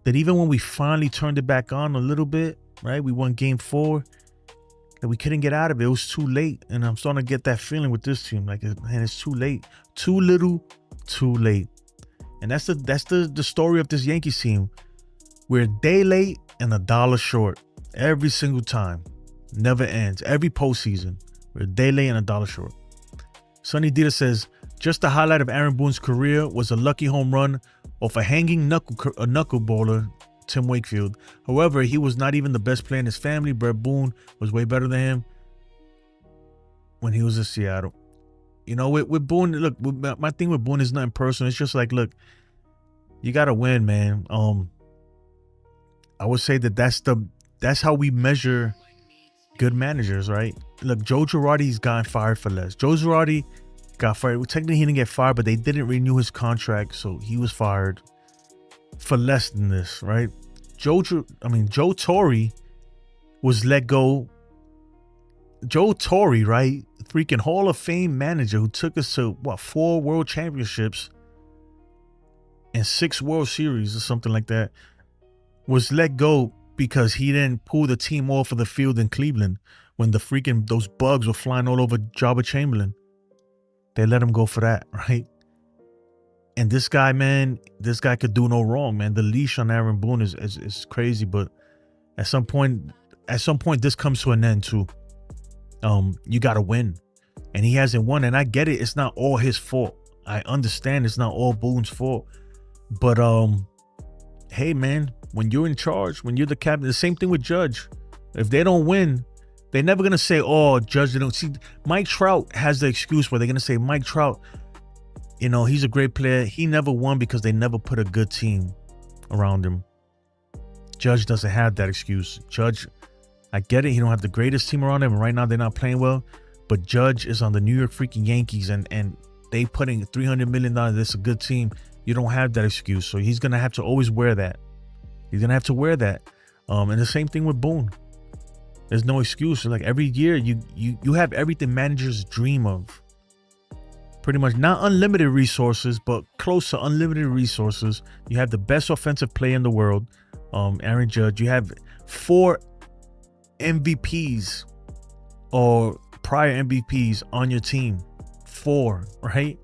that even when we finally turned it back on a little bit, right? We won game 4. That we couldn't get out of it. It was too late. And I'm starting to get that feeling with this team. Like, man, it's too late. Too little, too late. And that's the story of this Yankees team. We're a day late and $1 short. Every single time. Never ends. Every postseason. We're a day late and $1 short. Sonny Dita says, just the highlight of Aaron Boone's career was a lucky home run off a hanging knuckleballer, Tim Wakefield. However, he was not even the best player in his family. Brett Boone was way better than him when he was in Seattle. With Boone, look, my thing with Boone is nothing personal. It's just like, look, you got to win, man. I would say that's how we measure good managers, right? Look, Joe Girardi's gotten fired for less. Joe Girardi got fired. Well, technically, he didn't get fired, but they didn't renew his contract, so he was fired for less than this, right? Joe Torre was let go. Joe Torre, right? Freaking Hall of Fame manager who took us to, 4 world championships and 6 World Series or something like that, was let go because he didn't pull the team off of the field in Cleveland when those bugs were flying all over Jabba Chamberlain. They let him go for that, right? And this guy, man, could do no wrong, man. The leash on Aaron Boone is crazy, but at some point, this comes to an end too. You got to win, and he hasn't won. And I get it; it's not all his fault. I understand it's not all Boone's fault, but hey, man, when you're in charge, when you're the captain, the same thing with Judge. If they don't win, they're never gonna say, "Oh, Judge didn't." See, Mike Trout has the excuse where they're gonna say, "Mike Trout, he's a great player. He never won because they never put a good team around him." Judge doesn't have that excuse. Judge, I get it. He don't have the greatest team around him, and right now they're not playing well. But Judge is on the New York freaking Yankees, and they putting $300 million. That's a good team. You don't have that excuse, so he's gonna have to always wear that. He's gonna have to wear that. And the same thing with Boone. There's no excuse. Like every year, you have everything managers dream of. Pretty much not unlimited resources, but close to unlimited resources. You have the best offensive player in the world, Aaron Judge. You have 4 MVPs or prior MVPs on your team. 4, right?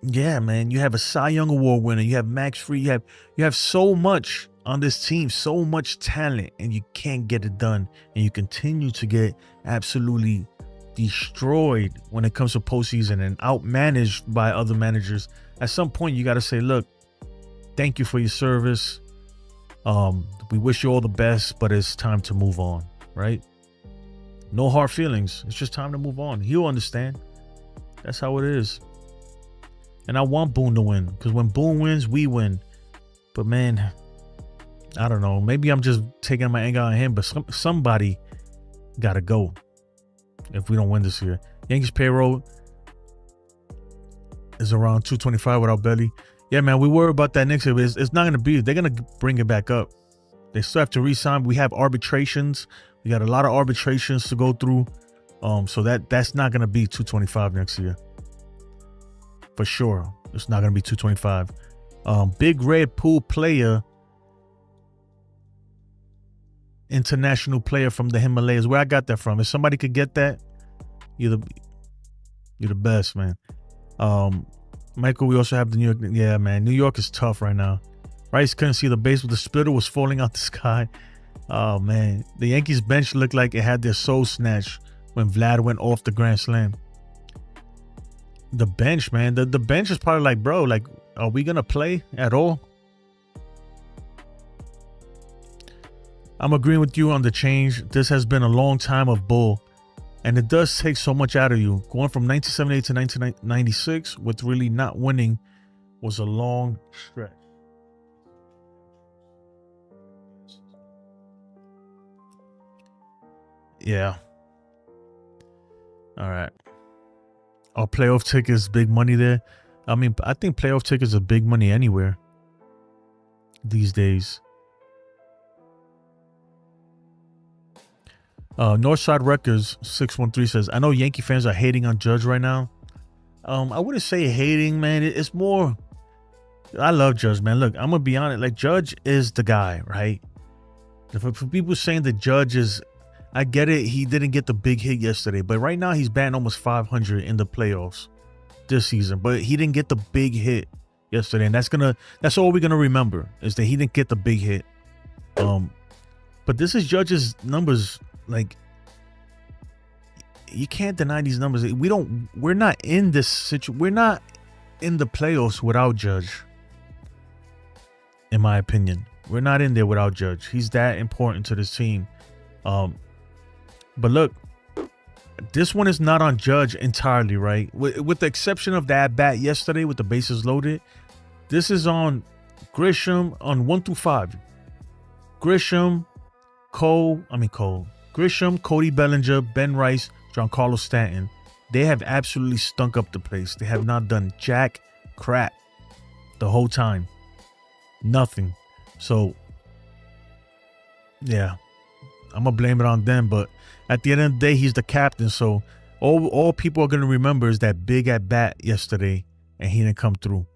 Yeah, man. You have a Cy Young Award winner. You have Max Fried. You have so much on this team, so much talent, and you can't get it done. And you continue to get absolutely destroyed when it comes to postseason and outmanaged by other managers. At some point, you got to say, look, thank you for your service. We wish you all the best, but it's time to move on, right? No hard feelings. It's just time to move on. He'll understand. That's how it is. And I want Boone to win, because when Boone wins, we win. But man, I don't know. Maybe I'm just taking my anger on him, but somebody got to go if we don't win this year. Yankees payroll is around 225 without Belly. Yeah, man, we worry about that next year, but it's not going to be. They're going to bring it back up. They still have to re-sign. We have arbitrations. We got a lot of arbitrations to go through. So that's not going to be 225 next year. For sure. It's not going to be 225. Big Red Pool player, international player from the Himalayas. Where I got that from. If somebody could get that, you're the best, man. Michael, we also have the New York. Yeah, man. New York is tough right now. Rice couldn't see the base, but the splitter was falling out the sky. Oh, man. The Yankees bench looked like it had their soul snatched when Vlad went off the grand slam. The bench, man. The bench is probably like, bro, like, are we going to play at all? I'm agreeing with you on the change. This has been a long time of bull, and it does take so much out of you. Going from 1978 to 1996 with really not winning was a long stretch. Yeah. All right. Are playoff tickets big money there? I mean, I think playoff tickets are big money anywhere these days. Northside Records 613 says, I know Yankee fans are hating on Judge right now. I wouldn't say hating, man. It's more, I love Judge, man. Look, I'm gonna be honest. Like, Judge is the guy, right? For people saying that Judge is, I get it. He didn't get the big hit yesterday, but right now he's batting almost 500 in the playoffs this season. But he didn't get the big hit yesterday, and that's all we're gonna remember is that he didn't get the big hit. But this is Judge's numbers. Like, you can't deny these numbers. We're not in this situation. We're not in the playoffs without Judge. In my opinion, we're not in there without Judge. He's that important to this team. But look, this one is not on Judge entirely, right? With the exception of that bat yesterday with the bases loaded, this is on Grisham on 1 through 5. Grisham, Cody Bellinger, Ben Rice, Giancarlo Stanton, they have absolutely stunk up the place. They have not done jack crap the whole time. Nothing. So, yeah, I'm going to blame it on them. But at the end of the day, he's the captain. So all people are going to remember is that big at bat yesterday, and he didn't come through.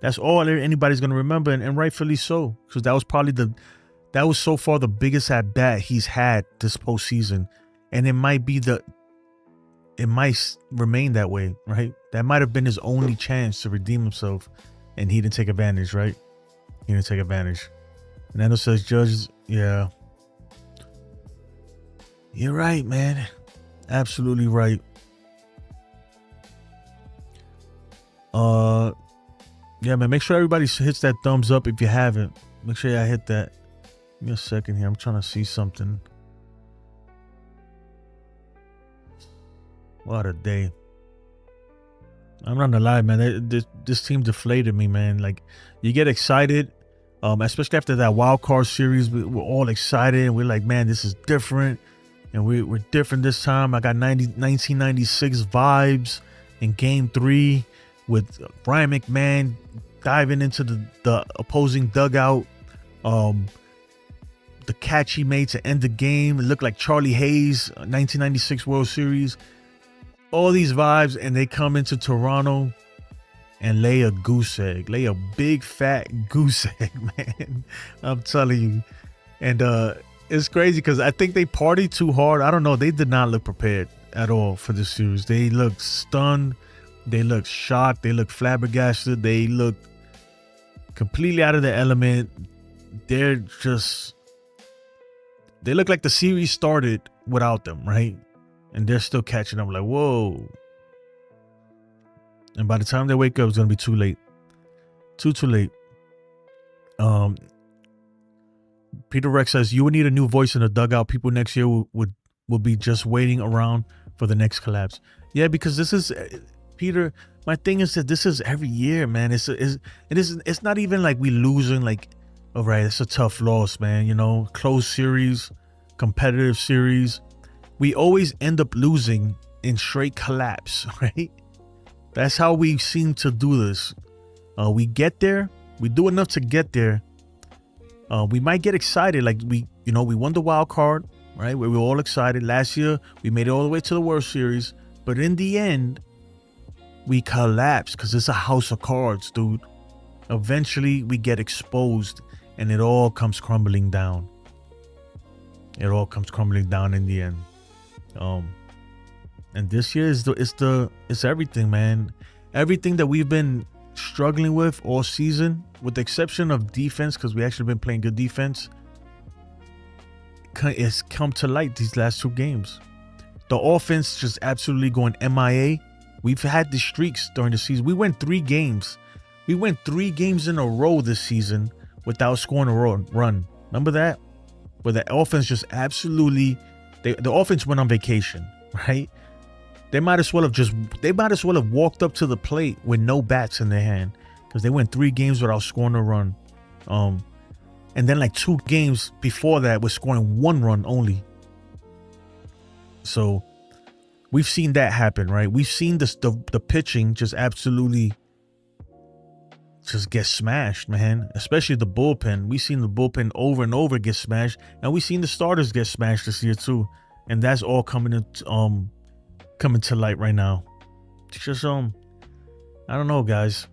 That's all anybody's going to remember, and rightfully so, because that was probably that was so far the biggest at bat he's had this postseason, and it might remain that way, right? That might have been his only chance to redeem himself, and he didn't take advantage, right? He didn't take advantage. And Nando says, Judge, yeah, you're right, man, absolutely right. Yeah, man, make sure everybody hits that thumbs up if you haven't. Make sure y'all hit that. Give me a second here. I'm trying to see something. What a day. I'm not gonna lie, man. This team deflated me, man. Like, you get excited, especially after that wild card series. We're all excited, and we're like, man, this is different. And we're different this time. I got 1996 vibes in Game 3 with Brian McMahon diving into the opposing dugout. The catch he made to end the game. It looked like Charlie Hayes, 1996 World Series. All these vibes, and they come into Toronto and lay a goose egg. Lay a big, fat goose egg, man. I'm telling you. And it's crazy because I think they partied too hard. I don't know. They did not look prepared at all for this series. They looked stunned. They looked shocked. They looked flabbergasted. They looked completely out of their element. They look like the series started without them, right? And they're still catching up. Like, whoa. And by the time they wake up, it's going to be too late. Too late. Peter Rex says, you would need a new voice in the dugout. People next year will be just waiting around for the next collapse. Yeah, because this is... Peter, my thing is that this is every year, man. It's not even like we losing, like, all right, it's a tough loss, man. You know, close series, competitive series. We always end up losing in straight collapse, right? That's how we seem to do this. We get there, we do enough to get there. We might get excited, like we won the wild card, right? We were all excited. Last year, we made it all the way to the World Series, but in the end, we collapse because it's a house of cards, dude. Eventually, we get exposed, and it all comes crumbling down. It all comes crumbling down in the end. And this year it's everything, man. Everything that we've been struggling with all season, with the exception of defense, because we actually been playing good defense, it's come to light these last two games. The offense just absolutely going MIA. We've had the streaks during the season. We went 3 games. We went 3 games in a row this season without scoring a run. Remember that? Where the offense just absolutely, the offense went on vacation, right? They might as well have walked up to the plate with no bats in their hand, because they went 3 games without scoring a run. And then like 2 games before that was scoring 1 run only. So we've seen that happen, right? We've seen the pitching just absolutely just get smashed, man. Especially the bullpen. We've seen the bullpen over and over get smashed, and we've seen the starters get smashed this year too. And that's all coming to light right now. It's just I don't know, guys.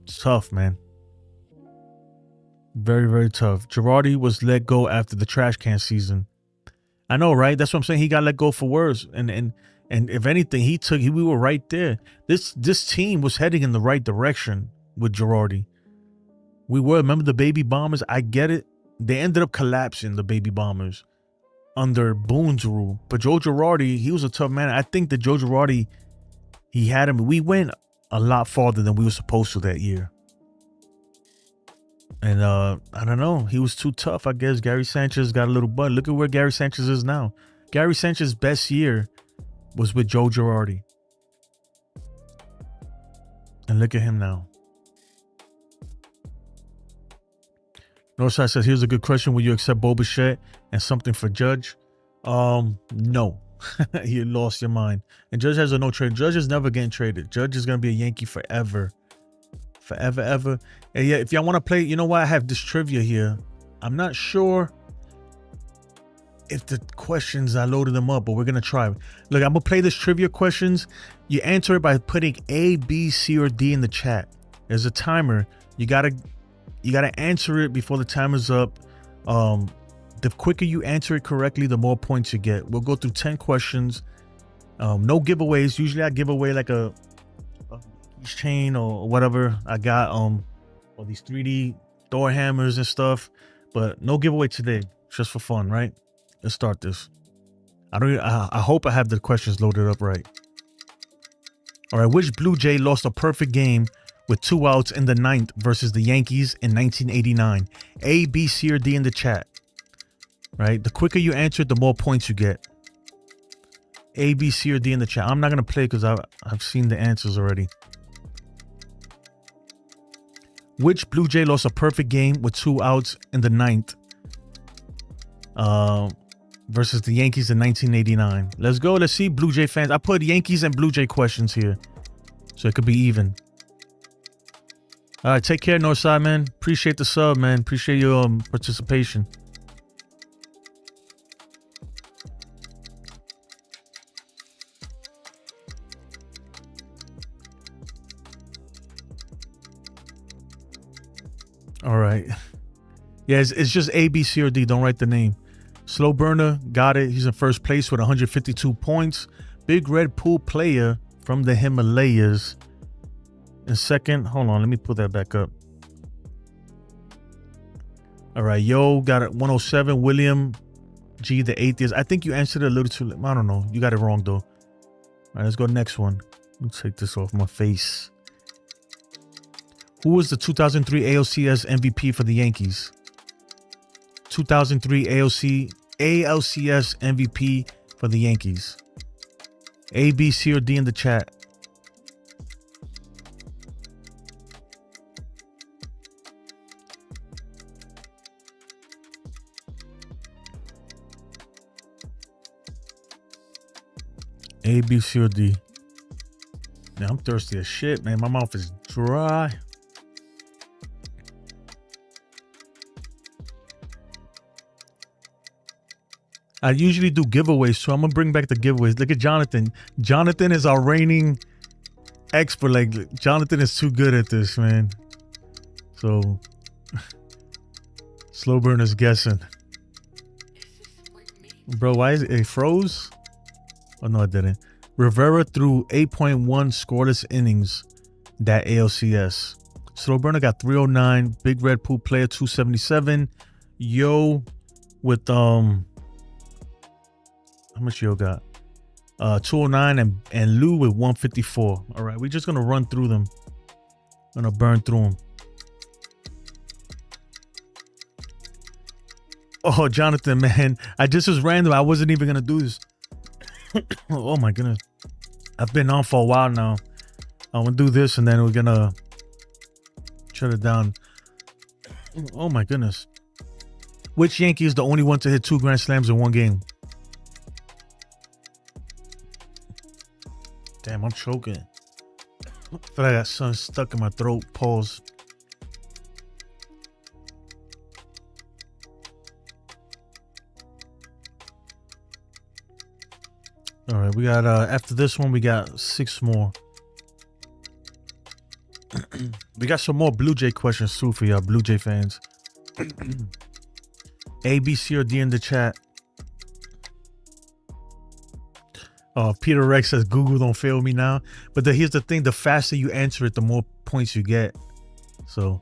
It's tough, man. Very, very tough. Girardi was let go after the trash can season. I know, right? That's what I'm saying. He got let go for worse. And if anything, we were right there. This team was heading in the right direction with Girardi. We were. Remember the Baby Bombers? I get it. They ended up collapsing, the Baby Bombers, under Boone's rule. But Joe Girardi, he was a tough man. I think that Joe Girardi, he had him. We went a lot farther than we were supposed to that year. And I don't know. He was too tough, I guess. Gary Sanchez got a little butt. Look at where Gary Sanchez is now. Gary Sanchez's best year was with Joe Girardi. And look at him now. Northside says, here's a good question. Will you accept Bo Bichette and something for Judge? No. You lost your mind. And Judge has a no trade. Judge is never getting traded. Judge is gonna be a Yankee forever. Forever, ever. And yeah, if y'all want to play, you know what? I have this trivia here. I'm not sure if the questions, I loaded them up, but we're gonna try. Look, I'm gonna play this trivia questions. You answer it by putting A, B, C, or D in the chat. There's a timer. You gotta answer it before the timer's up. The quicker you answer it correctly, the more points you get. We'll go through 10 questions. No giveaways. Usually I give away like a chain or whatever I got, or these 3D door hammers and stuff, but no giveaway today, just for fun, right? Let's start this. I hope I have the questions loaded up right. All right, which Blue Jay lost a perfect game with 2 outs in the 9th versus the Yankees in 1989? A, B, C, or D in the chat. Right? The quicker you answer it, the more points you get. A, B, C, or D in the chat. I'm not gonna play because I've seen the answers already. Which Blue Jay lost a perfect game with 2 outs in the 9th versus the Yankees in 1989? Let's go. Let's see, Blue Jay fans. I put Yankees and Blue Jay questions here, so it could be even. All right, take care, Northside, man. Appreciate the sub, man. Appreciate your participation. All right. Yeah, it's just A, B, C, or D. Don't write the name. Slow Burner got it. He's in first place with 152 points. Big Red Pool Player from the Himalayas in second. Hold on, let me put that back up. All right, Yo got it 107. William G, the Atheist. I think you answered it a little too late. I don't know. You got it wrong, though. All right, let's go next one. Let me take this off my face. Who was the 2003 ALCS MVP for the Yankees? 2003 ALCS MVP for the Yankees. A, B, C, or D in the chat. A, B, C, or D. Man, I'm thirsty as shit, man. My mouth is dry. I usually do giveaways, so I'm gonna bring back the giveaways. Look at Jonathan. Jonathan is our reigning expert. Like, Jonathan is too good at this, man. So Slow Burner's guessing. Bro, why is it froze? Oh no, it didn't. Rivera threw 8.1 scoreless innings that ALCS. Slow Burner got 309. Big Red Pool Player 277. Yo with how much Yo got? 209 and Lou with 154. All right, we're just gonna run through them. Gonna burn through them. Oh, Jonathan, man, I just was random. I wasn't even gonna do this. Oh my goodness, I've been on for a while now. I'm gonna do this and then we're gonna shut it down. Oh my goodness, which Yankee is the only one to hit 2 grand slams in one game? Damn, I'm choking. I feel like I got something stuck in my throat. Pause. All right, we got after this one, we got 6 more. We got some more Blue Jay questions too for y'all Blue Jay fans. A, B, C, or D in the chat. Peter Rex says Google don't fail me now. But here's the thing, the faster you answer it, the more points you get. So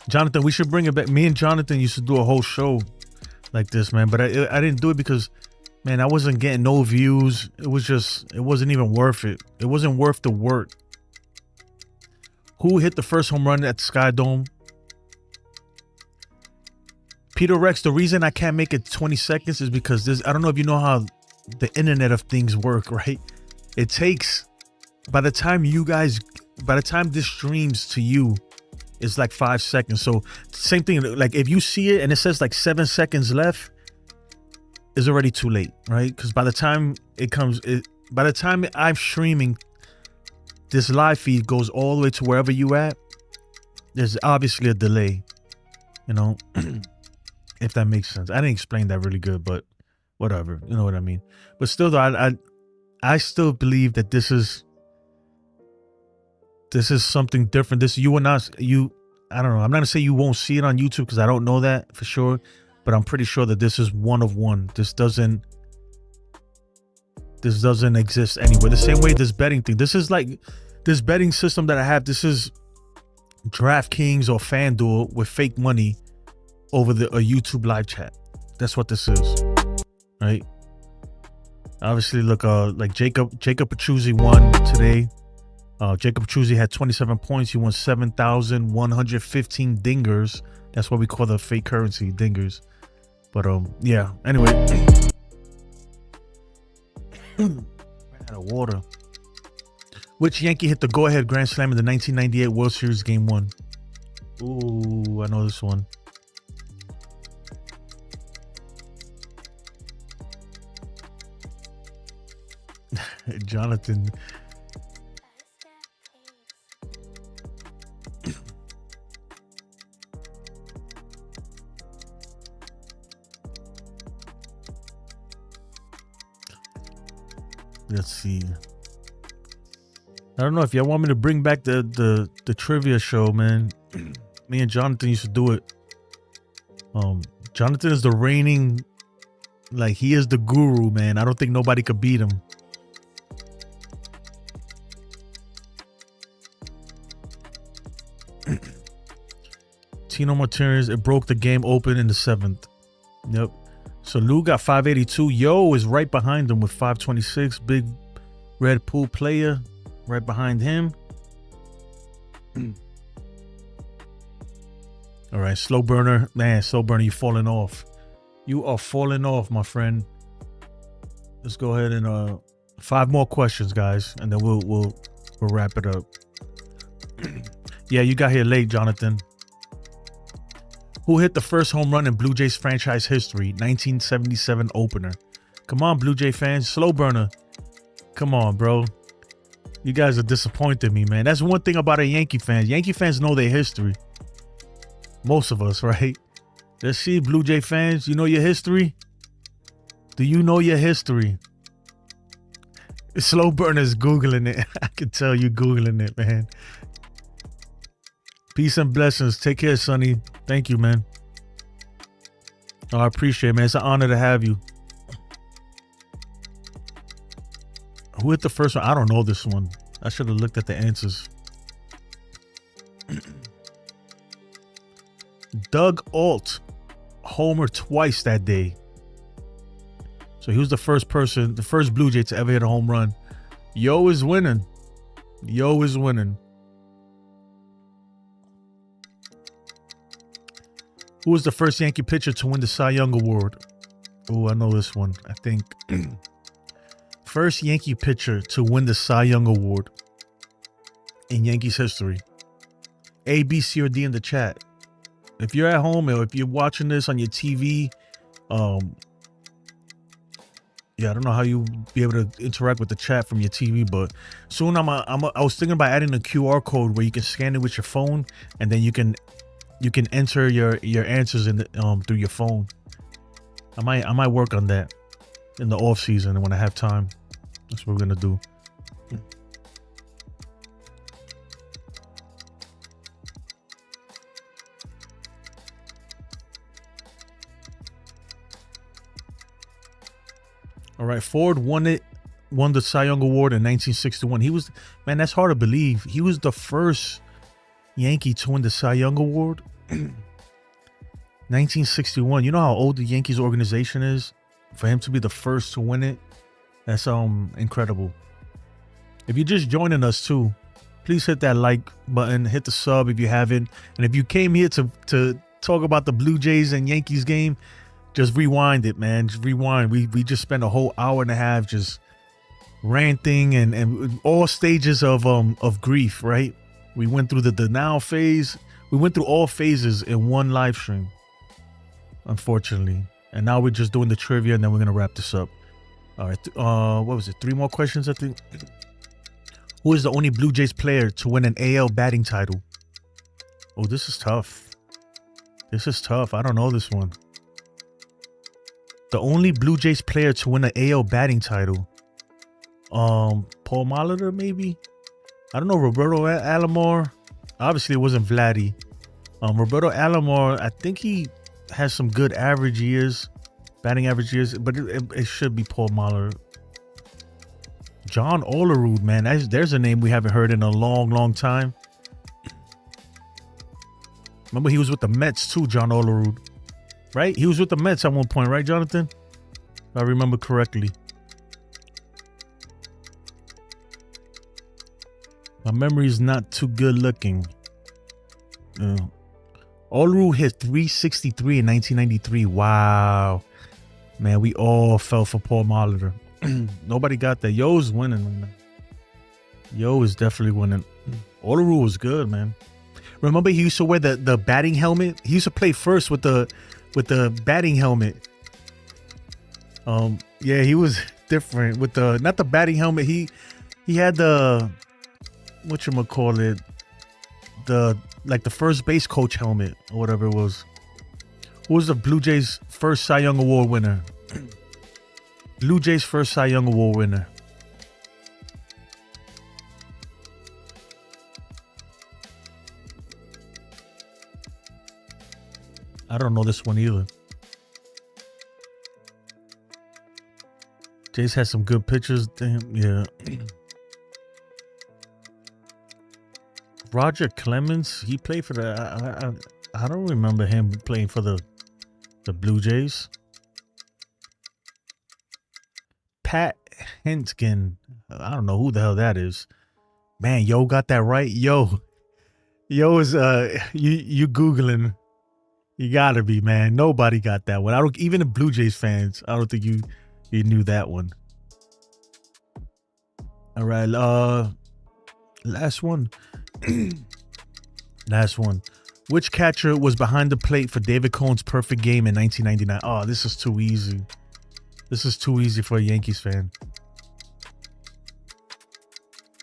Jonathan, we should bring it back. Me and Jonathan used to do a whole show like this, man. But I didn't do it because, man, I wasn't getting no views. It wasn't even worth it. It wasn't worth the work. Who hit the first home run at the Sky Dome? Peter Rex, the reason I can't make it 20 seconds is because I don't know if you know how the Internet of Things work, right? It takes, by the time this streams to you, it's like 5 seconds. So same thing, like if you see it and it says like 7 seconds left, it's already too late, right? Because by the time it comes, by the time I'm streaming, this live feed goes all the way to wherever you at. There's obviously a delay, you know, if that makes sense. I didn't explain that really good, but whatever, you know what I mean. But still, though, I still believe that this is something different. This you will not I don't know. I'm not gonna say you won't see it on YouTube because I don't know that for sure, but I'm pretty sure that this is one of one. This doesn't exist anywhere. The same way this betting thing. This is like this betting system that I have. This is DraftKings or FanDuel with fake money over a YouTube live chat. That's what this is, right? Obviously, look, like Jacob Petrucci won today. Jacob Petrucci had 27 points. He won 7,115 dingers. That's what we call the fake currency, dingers. But yeah. Anyway, ran out of water. Which Yankee hit the go-ahead grand slam in the 1998 World Series Game 1? Ooh, I know this one. Jonathan. Let's see. I don't know if y'all want me to bring back the trivia show, man. Me and Jonathan used to do it. Jonathan is the reigning, like he is the guru, man. I don't think nobody could beat him. Tino Martinez, it broke the game open in the 7th. Yep. So Lou got 582. Yo is right behind him with 526. Big Red Pool player right behind him. All right, slow burner. Man, slow burner, you falling off. You are falling off, my friend. Let's go ahead and 5 more questions, guys, and then we'll wrap it up. Yeah, you got here late, Jonathan. Who hit the first home run in Blue Jays franchise history? 1977 opener. Come on, Blue Jay fans. Slow burner. Come on, bro. You guys are disappointing me, man. That's one thing about a Yankee fan. Yankee fans know their history. Most of us, right? Let's see, Blue Jay fans. You know your history? Do you know your history? Slow burner's Googling it. I can tell you Googling it, man. Peace and blessings. Take care, Sonny. Thank you, man. Oh, I appreciate it, man. It's an honor to have you. Who hit the first one? I don't know this one. I should have looked at the answers. Doug Alt homered twice that day. So he was the first person, the first Blue Jay to ever hit a home run. Yo is winning. Yo is winning. Who was the first Yankee pitcher to win the Cy Young Award? Oh, I know this one. I think first Yankee pitcher to win the Cy Young Award in Yankees history. A, B, C, or D in the chat. If you're at home or if you're watching this on your TV, yeah, I don't know how you be able to interact with the chat from your TV, but soon I was thinking about adding a QR code where you can scan it with your phone, and then you can enter your answers in the, through your phone. I might work on that in the off season and when I have time. That's what we're gonna do. All right, Ford won the Cy Young Award in 1961. He was, man, that's hard to believe. He was the first Yankee to win the Cy Young Award. 1961. You know how old the Yankees organization is? For him to be the first to win it, that's incredible. If you're just joining us too, please hit that like button, hit the sub if you haven't. And if you came here to talk about the Blue Jays and Yankees game, just rewind it, man. Just rewind. We just spent a whole hour and a half just ranting and all stages of grief, right? We went through the denial phase. We went through all phases in one live stream, unfortunately. And now we're just doing the trivia, and then we're gonna wrap this up. All right. What was it? 3 more questions, I think. Who is the only Blue Jays player to win an AL batting title? Oh, this is tough. This is tough. I don't know this one. The only Blue Jays player to win an AL batting title. Paul Molitor, maybe? I don't know. Roberto Alomar. Obviously, it wasn't Vladdy. Roberto Alomar, I think he has some good average years, batting average years, but it should be Paul Molitor. John Olerud, man. There's a name we haven't heard in a long, long time. Remember, he was with the Mets too, John Olerud. Right? He was with the Mets at one point, right, Jonathan? If I remember correctly. My memory is not too good looking. Olerud hit 363 in 1993. Wow. Man, we all fell for Paul Molitor. Nobody got that. Yo's winning right now. Yo is definitely winning. Olerud was good, man. Remember, he used to wear the batting helmet. He used to play first with the batting helmet. Yeah, he was different with not the batting helmet. He had the whatchamacallit, the first base coach helmet or whatever it was. Who was the Blue Jays' first Cy Young Award winner? Blue Jays' first Cy Young Award winner. I don't know this one either. Jays had some good pitchers. Damn, yeah. Roger Clemens, he played for the. I don't remember him playing for the Blue Jays. Pat Hentgen, I don't know who the hell that is. Man, Yo got that right. Yo is you googling. You gotta be, man. Nobody got that one. Even the Blue Jays fans, I don't think you knew that one. All right, last one. Last one. Which catcher was behind the plate for David Cohn's perfect game in 1999? Oh, this is too easy. This is too easy for a Yankees fan.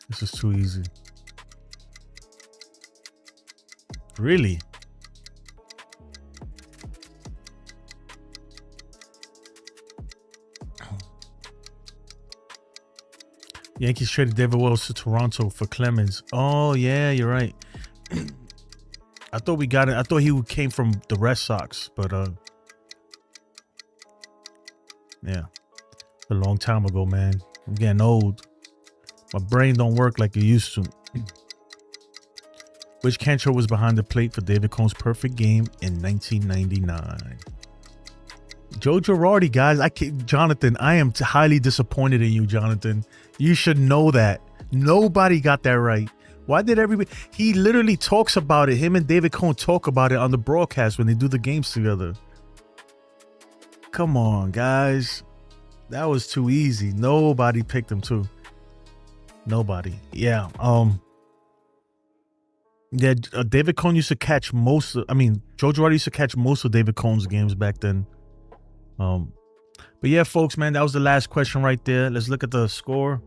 This is too easy. Really? Yankees traded David Wells to Toronto for Clemens. Oh, yeah, you're right. I thought we got it. I thought he came from the Red Sox, but yeah. A long time ago, man. I'm getting old. My brain don't work like it used to. Which catcher was behind the plate for David Cohn's perfect game in 1999? Joe Girardi, guys. Jonathan, I am highly disappointed in you, Jonathan. You should know that. Nobody got that right. Why did everybody? He literally talks about it. Him and David Cohn talk about it on the broadcast when they do the games together. Come on, guys. That was too easy. Nobody picked him too. Nobody. Yeah. Yeah. David Cohn used to catch Joe Girardi used to catch most of David Cohn's games back then. But yeah, folks, man, that was the last question right there. Let's look at the score,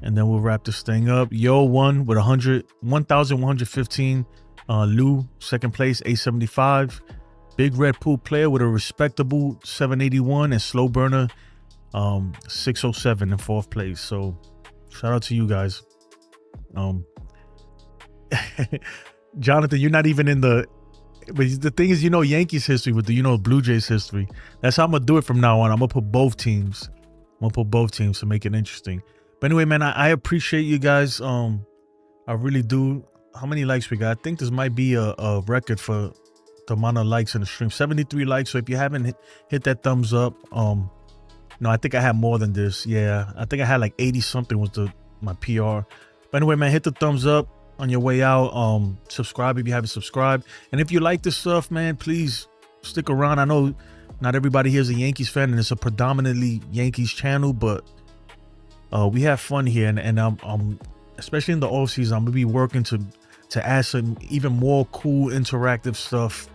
and then we'll wrap this thing up. Yo won with 1,115. Lou, second place, 875. Big Red Pool player with a respectable 781, and Slow Burner, 607 in fourth place. So shout out to you guys. Jonathan, you're not even in the. But the thing is, Yankees history with the, Blue Jays history. That's how I'm going to do it from now on. I'm going to put both teams. To make it interesting. But anyway, man, I appreciate you guys. I really do. How many likes we got? I think this might be a record for the amount of likes in the stream. 73 likes. So if you haven't hit that thumbs up, no, I think I had more than this. Yeah, I think I had like 80 something was my PR. But anyway, man, hit the thumbs up on your way out. Subscribe if you haven't subscribed, and if you like this stuff, man, please stick around. I know not everybody here is a Yankees fan, and it's a predominantly Yankees channel, but we have fun here, and I'm especially in the off season, I'm gonna be working to to add some even more cool interactive stuff.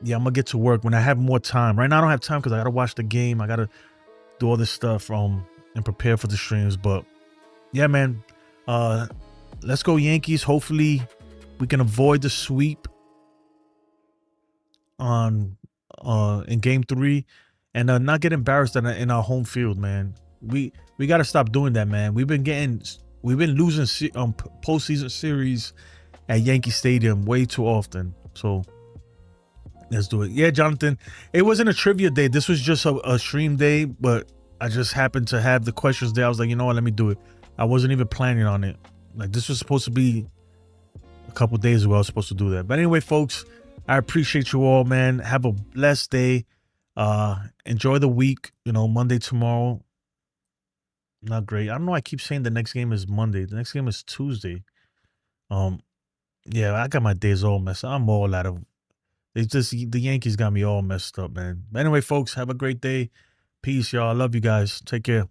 Yeah, I'm gonna get to work when I have more time. Right now I don't have time because I gotta watch the game. I gotta do all this stuff and prepare for the streams. But yeah, man, let's go Yankees. Hopefully we can avoid the sweep in game 3 and not get embarrassed in our home field, man. We got to stop doing that, man. We've been losing postseason series at Yankee Stadium way too often. So let's do it. Yeah, Jonathan, it wasn't a trivia day. This was just a stream day, but I just happened to have the questions there. I was like, you know what, let me do it. I wasn't even planning on it. Like, this was supposed to be a couple days ago. I was supposed to do that. But anyway, folks, I appreciate you all, man. Have a blessed day. Enjoy the week. You know, Monday tomorrow. Not great. I don't know. I keep saying the next game is Monday. The next game is Tuesday. Yeah, I got my days all messed up. I'm all out of. It's just the Yankees got me all messed up, man. But anyway, folks, have a great day. Peace, y'all. I love you guys. Take care.